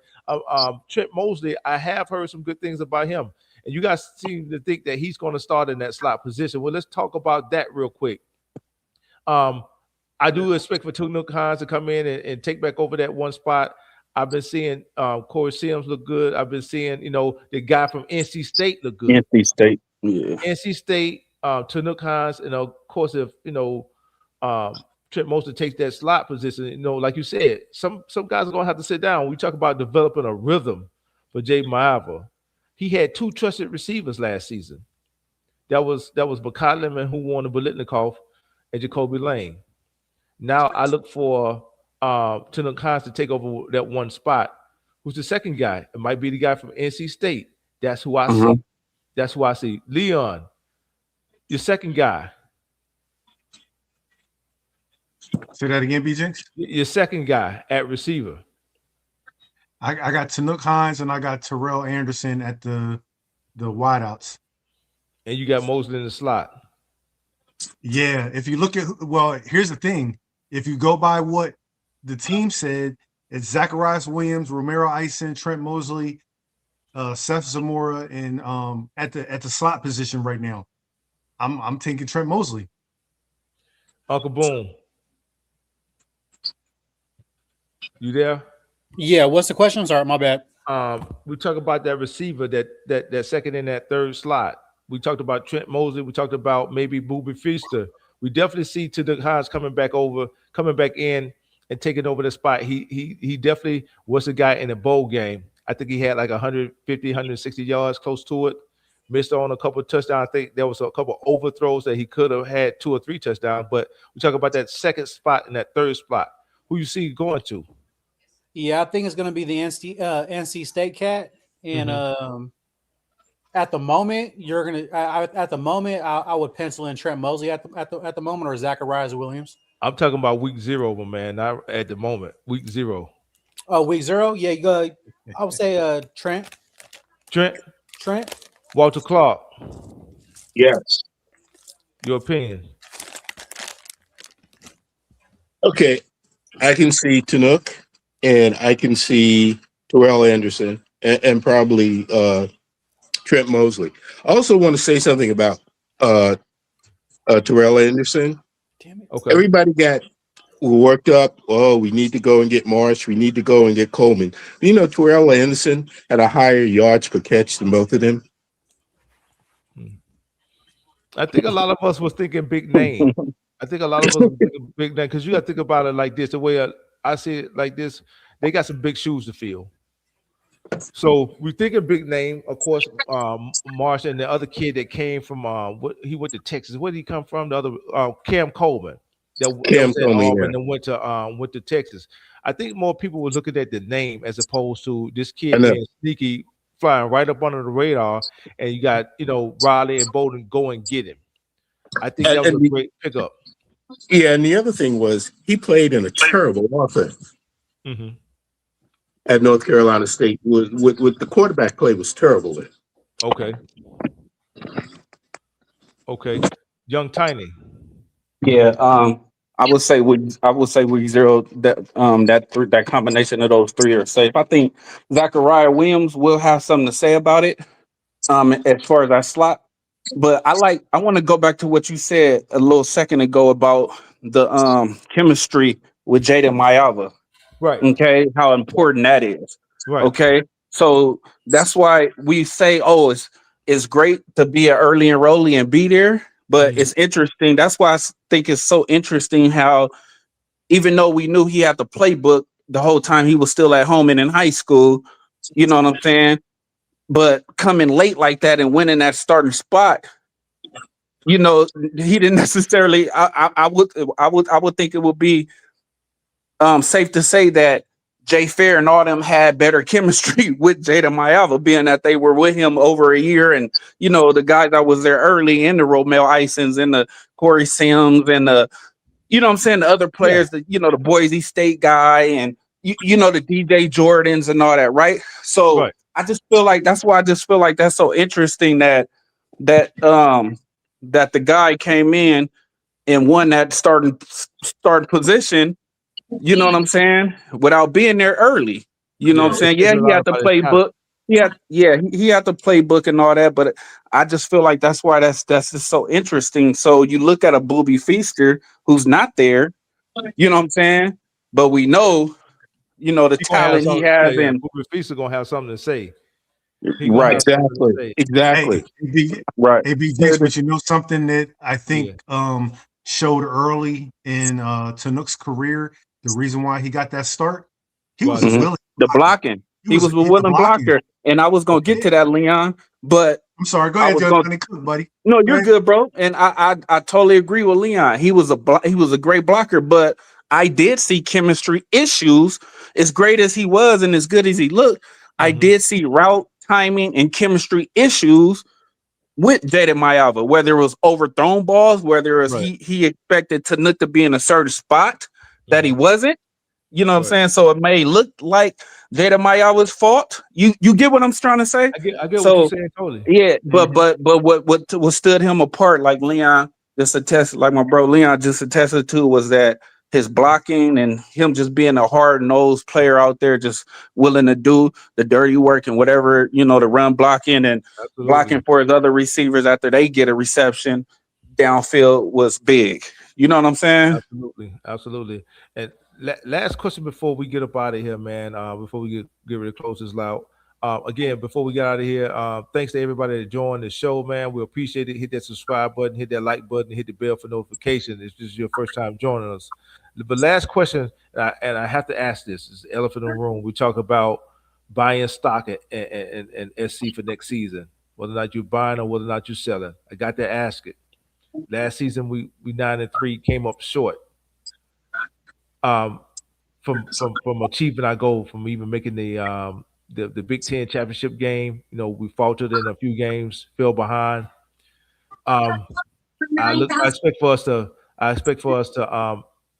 Trent Mosley, I have heard some good things about him, and you guys seem to think that he's going to start in that slot position. Well, let's talk about that real quick. I do expect for Tanook Hines to come in and take back over that one spot. I've been seeing Corey Sims look good. I've been seeing, the guy from NC State look good. NC State, yeah. NC State, Tanook Hines, and of course, if Trent Mosley takes that slot position, like you said, some guys are gonna have to sit down. We talk about developing a rhythm for Jay Maiava. He had 2 trusted receivers last season. That was Bakai Lemon, who won the Bolitnikov, and Jacoby Lane. Now I look for Tanook Hines to take over that one spot. Who's the second guy? It might be the guy from NC State. That's who I see. That's who I see. Leon, your second guy. Say that again, B Jinx. Your second guy at receiver. I got Tanook Hines and I got Terrell Anderson at the wideouts. And you got Mosley in the slot. Yeah, if you look at here's the thing. If you go by what the team said, it's Zacharias Williams, Romero Ison, Trent Mosley, Seth Zamora, and at the slot position right now. I'm taking Trent Mosley. Uncle Boom. You there? Yeah, what's the question? Sorry, my bad. We talk about that receiver, that second and that third slot. We talked about Trent Mosley. We talked about maybe Booby Feaster. We definitely see Tanook Hines coming back in and taking over the spot. He definitely was the guy in the bowl game. I think he had like 150, 160 yards, close to it. Missed on a couple of touchdowns. I think there was a couple of overthrows that he could have had 2 or 3 touchdowns. But we talk about that second spot and that third spot. Who you see going to? Yeah, I think it's going to be the NC State cat. And at the moment, I would pencil in Trent Mosley at the moment, or Zacharias Williams. I'm talking about week 0, my man. Not at the moment. Week 0. Oh, week 0? Yeah, you go. I would say Trent. Walter Clark. Yes. Your opinion? Okay. I can see Tanook, and I can see Terrell Anderson, and probably Trent Mosley. I also want to say something about Terrell Anderson. Damn it. Okay. Everybody got worked up. Oh, we need to go and get Marsh. We need to go and get Coleman. Terrell Anderson had a higher yards per catch than both of them. I think a lot of us was thinking big name. I think a lot of us was thinking big name because you got to think about it like this. The way I see it like this, they got some big shoes to fill. So we thinking big name, of course. Marsh and the other kid that came from he went to Texas. Where did he come from? The other Cam Coleman. Cam Coleman, and went to Texas. I think more people were looking at the name as opposed to this kid being sneaky, flying right up under the radar, and you got Riley and Bowden go and get him. I think that was a great pickup. Yeah, and the other thing was he played in a terrible offense at North Carolina State. With the quarterback play was terrible there. Okay. Young Tiny. Yeah, I would say week 0 that combination of those 3 are safe. I think Zachariah Williams will have something to say about it. as far as our slot. But I want to go back to what you said a little second ago about the chemistry with Jada Mayava. Right. Okay, how important that is. Right. Okay, so that's why we say, oh, it's great to be an early enrollee and be there, but it's interesting. That's why I think it's so interesting how even though we knew he had the playbook the whole time he was still at home and in high school, you know what I'm saying? But coming late like that and winning that starting spot, you know, he didn't necessarily. I would think it would be safe to say that Jay Fair and all them had better chemistry with Jada Mayava, being that they were with him over a year, and you know the guys that was there early in the Romel Isons and the Corey Sims and the, you know what I'm saying, the other players, that you know, the Boise State guy and you know the DJ Jordans and all that, right? So I just feel like that's why I just feel like that's so interesting that that the guy came in and won that starting position, you know what I'm saying, without being there early. You know what I'm saying? Yeah, he had the playbook. He had the playbook and all that, but I just feel like that's why that's just so interesting. So you look at a Booby Feaster who's not there, you know what I'm saying? But we know, you know, the talent he has, and Booby Feaster gonna have something to say. Right. Exactly. Right. Hey, BG, but you know something that I think showed early in Tanook's career, the reason why he got that start, he was willing. The blocking. He was a willing blocker. And I was gonna get to that, Leon, but I'm sorry. Go ahead, buddy. No, you're good, bro. And I totally agree with Leon. He was a great blocker, but I did see chemistry issues. As great as he was and as good as he looked, I did see route timing and chemistry issues with Jada Mayava, whether it was overthrown balls, whether it was he expected Tanook to be in a certain spot that he wasn't. You know what I'm saying? So it may look like Jada Mayava's fault. You get what I'm trying to say? I get what you're saying totally. Yeah, but what stood him apart, like Leon just attested, like my bro Leon just attested to, was that his blocking and him just being a hard-nosed player out there, just willing to do the dirty work and whatever, you know, the run blocking and blocking for his other receivers after they get a reception downfield was big. You know what I'm saying? Absolutely. And last question before we get up out of here, man. Before we get ready to close this out. Again, before we get out of here, thanks to everybody that joined the show, man. We appreciate it. Hit that subscribe button, hit that like button, hit the bell for notifications. If this is your first time joining us. But last question, and I have to ask this, is the elephant in the room. We talk about buying stock and SC for next season, whether or not you're buying or whether or not you're selling. I got to ask it. Last season we 9-3, came up short. From achieving our goal, from even making the Big Ten championship game. You know, we faltered in a few games, fell behind. I expect for us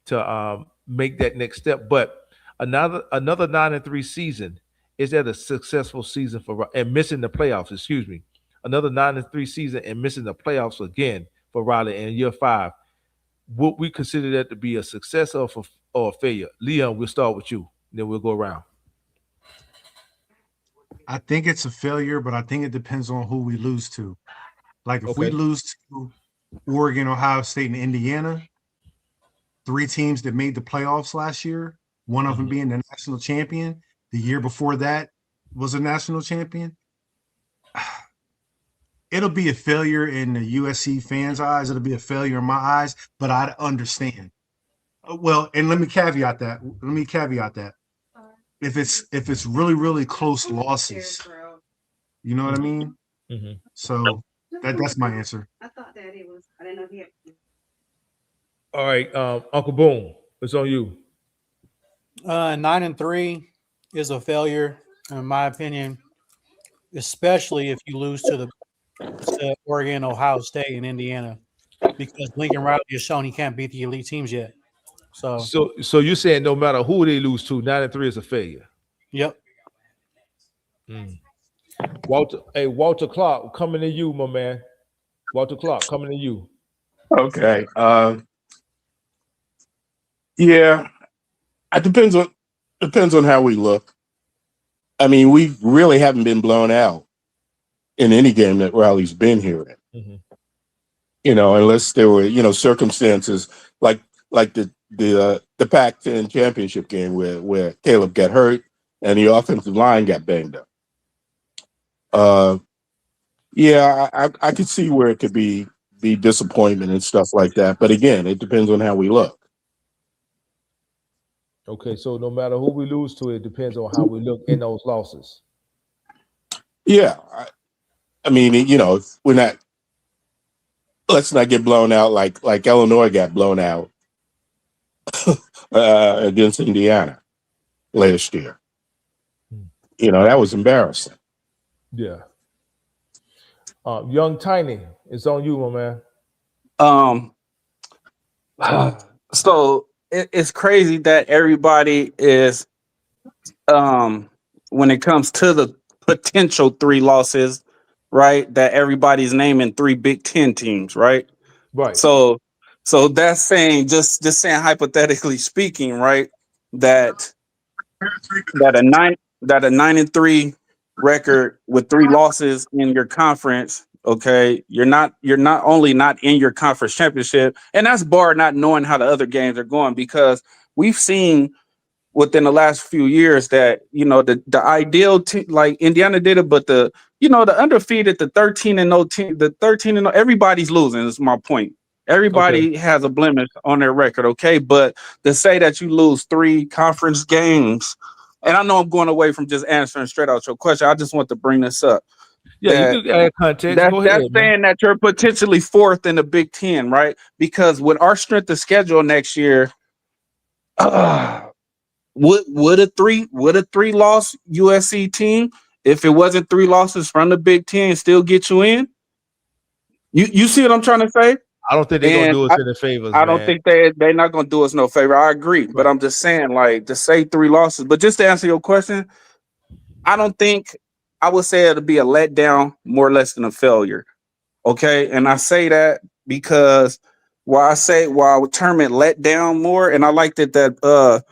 to make that next step. But another 9-3 season, is that a successful season for and missing the playoffs? Excuse me, another 9-3 season and missing the playoffs again for Riley in year 5. Would we consider that to be a success or a failure? Leon, we'll start with you, then we'll go around. I think it's a failure, but I think it depends on who we lose to. Like if we lose to Oregon, Ohio State, and Indiana, 3 teams that made the playoffs last year, one of them being the national champion. The year before that was a national champion. It'll be a failure in the USC fans' eyes. It'll be a failure in my eyes, but I understand. Well, and let me caveat that. If it's really, really close losses, you know what I mean? So that's my answer. I thought that it was. I didn't know he had. All right, Uncle Boom, it's on you. 9-3 is a failure, in my opinion, especially if you lose to Oregon, Ohio State, and Indiana, because Lincoln Riley has shown he can't beat the elite teams yet. So you're saying no matter who they lose to, 9-3 is a failure. Yep. Walter Clark, coming to you, my man. Walter Clark, coming to you. Okay. Yeah, it depends on how we look. I mean, we really haven't been blown out. in any game that Riley's been here in. Mhm. Unless there were, circumstances like the Pac-10 championship game where Caleb got hurt and the offensive line got banged up. Yeah, I could see where it could be disappointment and stuff like that. But again, it depends on how we look. Okay, so no matter who we lose to, it depends on how we look in those losses. Yeah, I mean, we're not. Let's not get blown out like Illinois got blown out against Indiana last year. That was embarrassing. Yeah. Young Tiny, it's on you, my man. So it's crazy that everybody is, when it comes to the potential 3 losses, right? That everybody's naming 3 Big Ten teams, right? Right. So that's saying just saying hypothetically speaking, right? That a 9-3 record with 3 losses in your conference. Okay, you're not only not in your conference championship, and that's bar not knowing how the other games are going, because we've seen within the last few years that the ideal team, like Indiana did it, but the undefeated, the 13-0 team, the 13-0, everybody's losing. Is my point. Everybody has a blemish on their record, okay? But to say that you lose 3 conference games, and I know I'm going away from just answering straight out your question. I just want to bring this up. Yeah, you can add context. Go ahead. That's saying that you're potentially 4th in the Big Ten, right? Because with our strength of schedule next year, would a 3-loss USC team, if it wasn't 3 losses from the Big Ten, still get you in? You see what I'm trying to say? I don't think they're gonna do us any favors. I don't think they're not gonna do us no favor. I agree, but I'm just saying, like, to say 3 losses. But just to answer your question, I would say it'll be a letdown more or less than a failure. Okay, and I say that because while I would term it letdown more, and I like that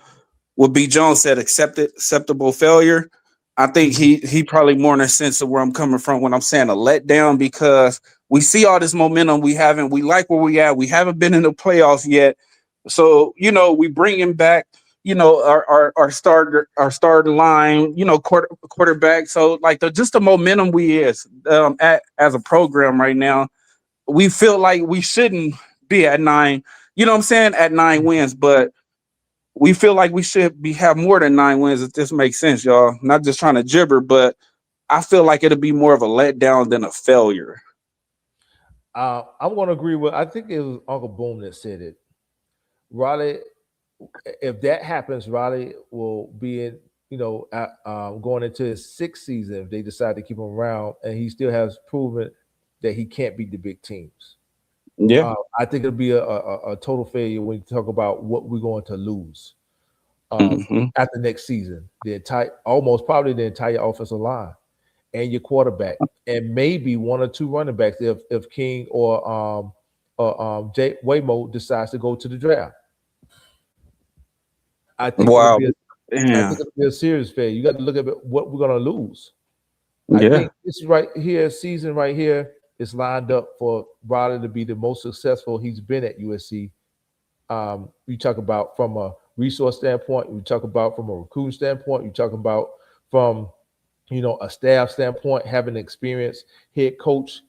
what B. Jones said, acceptable failure. I think he probably more in a sense of where I'm coming from when I'm saying a letdown, because we see all this momentum we like where we at. We haven't been in the playoffs yet. So, we bring him back, our starter line, quarterback. So like just the momentum we is as a program right now, we feel like we shouldn't be at 9, at 9 wins, but we feel like we should have more than 9 wins, if this makes sense, y'all. Not just trying to gibber, but I feel like it'll be more of a letdown than a failure. I'm going to agree with. I think it was Uncle Boom that said it. Riley, if that happens, Riley will be in. Going into his 6th season if they decide to keep him around, and he still has proven that he can't beat the big teams. Yeah, I think it'll be a total failure when you talk about what we're going to lose after next season. Probably the entire offensive line and your quarterback, and maybe 1 or 2 running backs if King or Jay Waymo decides to go to the draft. I think it'll be a serious failure. You got to look at what we're going to lose. I think this right here, season right here, is lined up for Riley to be the most successful he's been at USC. You talk about from a resource standpoint, you talk about from a recruiting standpoint, you talk about from a staff standpoint, having experienced head coach,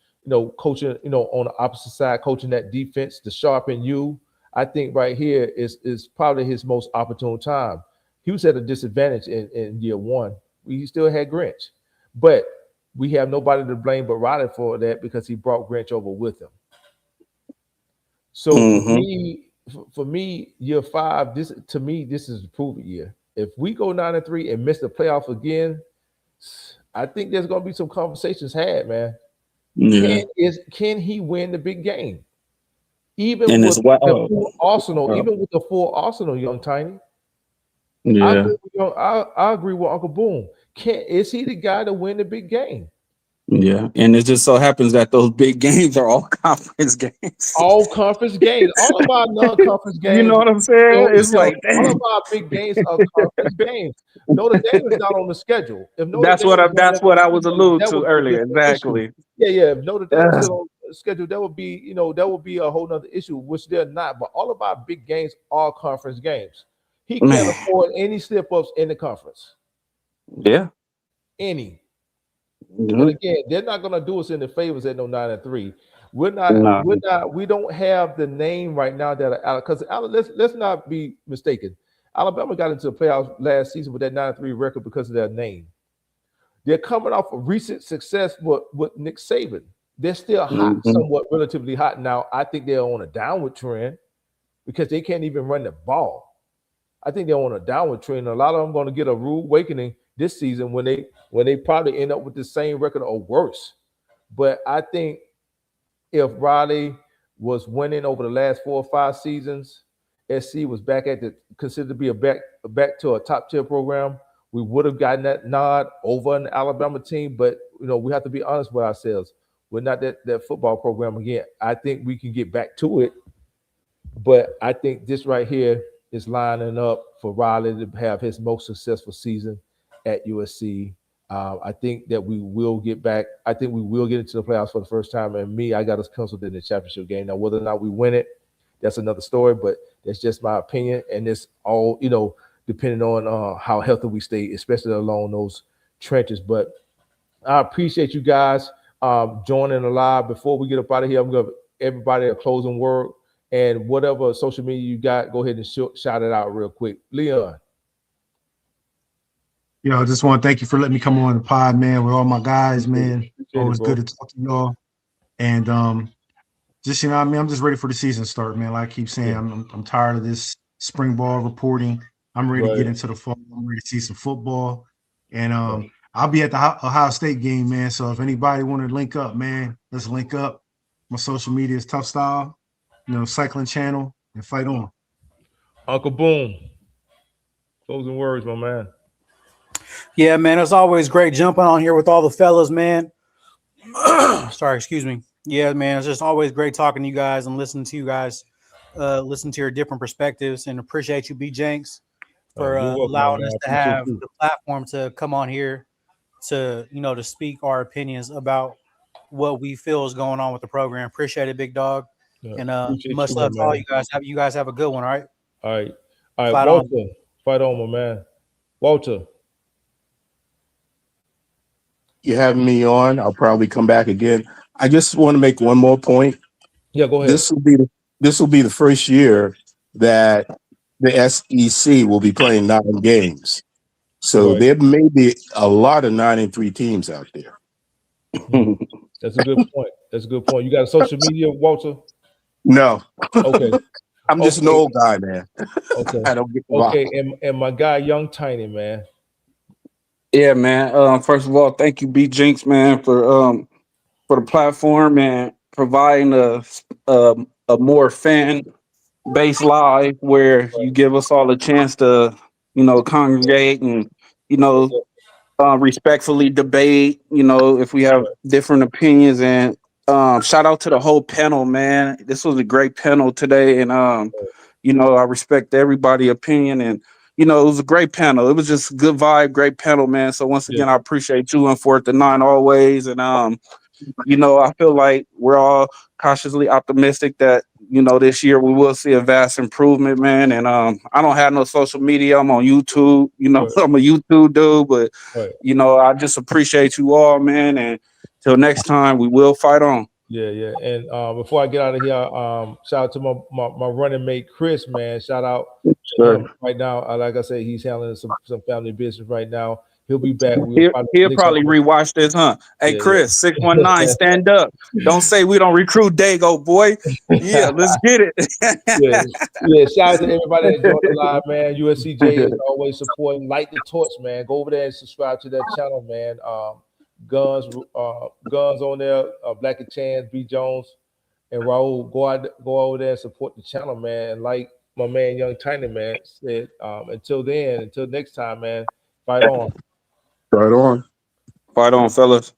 coaching, on the opposite side, coaching that defense to sharpen you. I think right here is probably his most opportune time. He was at a disadvantage in year 1. He still had Grinch, but we have nobody to blame but Riley for that because he brought Grinch over with him. So for me, year 5, this is a proven year. If we go 9-3 and miss the playoff again, I think there's going to be some conversations had, man. Yeah. Can he win the big game? Even with the full arsenal, Young Tiny. Yeah. I agree with Uncle Boom. Is he the guy to win the big game? Yeah, and it just so happens that those big games are all conference games. All conference games, all of our non-conference You games. know what I'm saying? It's like, All of dang. our big games are conference games. Notre Dame is not on the schedule. If Notre That's Dame what was on that's what I was alluding that to would be a earlier. different issue. Exactly. Yeah. If Notre Dame was Ugh. still on the schedule, that would be, that would be a whole nother issue, which they're not. But all of our big games are conference games. He can't Man. afford any slip-ups in the conference. Yeah. Any. Mhm. And again, they're not going to do us any favors at no 9-3. We're Nah. not. We don't have the name right now that because let's not be mistaken. Alabama got into the playoffs last season with that 9-3 record because of their name. They're coming off a recent success with Nick Saban. They're still hot, Mhm. somewhat relatively hot now. I think they're on a downward trend because they can't even run the ball. I think they're on a downward trend. A lot of them going to get a rude awakening this season when they probably end up with the same record or worse. But I think if Riley was winning over the last 4 or 5 seasons, SC was back considered to be back to a top tier program, we would have gotten that nod over an Alabama team. But we have to be honest with ourselves. We're not that football program again. I think we can get back to it, but I think this right here is lining up for Riley to have his most successful season at USC. I think that we will get back. I think we will get into the playoffs for the first time. And I got us penciled in the championship game. Now, whether or not we win it, that's another story. But that's just my opinion. And it's all, depending on how healthy we stay, especially along those trenches. But I appreciate you guys joining the live. Before we get up out of here, I'm going to give everybody a closing word. And whatever social media you got, go ahead and shout it out real quick. Leon. I just want to thank you for letting me come on the pod, man, with all my guys, man. Always good to talk to y'all. And just, I'm just ready for the season start, man. Like I keep saying, I'm tired of this spring ball reporting. I'm ready to get into the fall. I'm ready to see some football. And I'll be at the Ohio State game, man. So if anybody want to link up, man, let's link up. My social media is Tough Style, cycling channel, and fight on. Uncle Boom. Closing words, my man. Yeah, man, it's always great jumping on here with all the fellas, man. Sorry, excuse me. Yeah, man, it's just always great talking to you guys and listening to you guys, listen to your different perspectives, and appreciate you, B. Jenks, for allowing us to have the platform to come on here to, to speak our opinions about what we feel is going on with the program. Appreciate it, big dog. Yeah, and much love to all you guys. You guys have a good one, all right? All right. Walter. Fight on, my man. Walter. You having me on? I'll probably come back again. I just want to make one more point. Yeah, go ahead. This will be the first year that the SEC will be playing 9 games. So there may be a lot of 9-3 teams out there. That's a good point. That's a good point. You got a social media, Walter? No. Okay. I'm just an old guy, man. Okay. I don't get involved. Okay, and my guy, Young Tiny, man. Yeah, man. First of all, thank you, B. Jinx, man, for the platform and providing a more fan-based live where you give us all a chance to, congregate and, respectfully debate, if we have different opinions. And shout out to the whole panel, man. This was a great panel today. And, I respect everybody's opinion. And, it was a great panel. It was just good vibe, great panel, man. So once again, I appreciate you and 4th and 9 always. And, I feel like we're all cautiously optimistic that, this year we will see a vast improvement, man. And I don't have no social media. I'm on YouTube. I'm a YouTube dude, but, I just appreciate you all, man. And till next time, we will fight on. Yeah. And before I get out of here, shout out to my running mate, Chris, man. Shout out to him right now. Like I said, he's handling some family business right now. He'll be back. He'll probably rewatch this, huh? Hey, Chris, 619, stand up. Don't say we don't recruit Dago, boy. Yeah, let's get it. yeah. Shout out to everybody that joined the live, man. USCJ is always supporting. Light the torch, man. Go over there and subscribe to that channel, man. Guns on there. Black and Chance, B. Jones, and Raul. Go over there and support the channel, man. And like my man, Young Tiny, man, said, until next time, man. Fight on. Fight on. Fight on, fellas.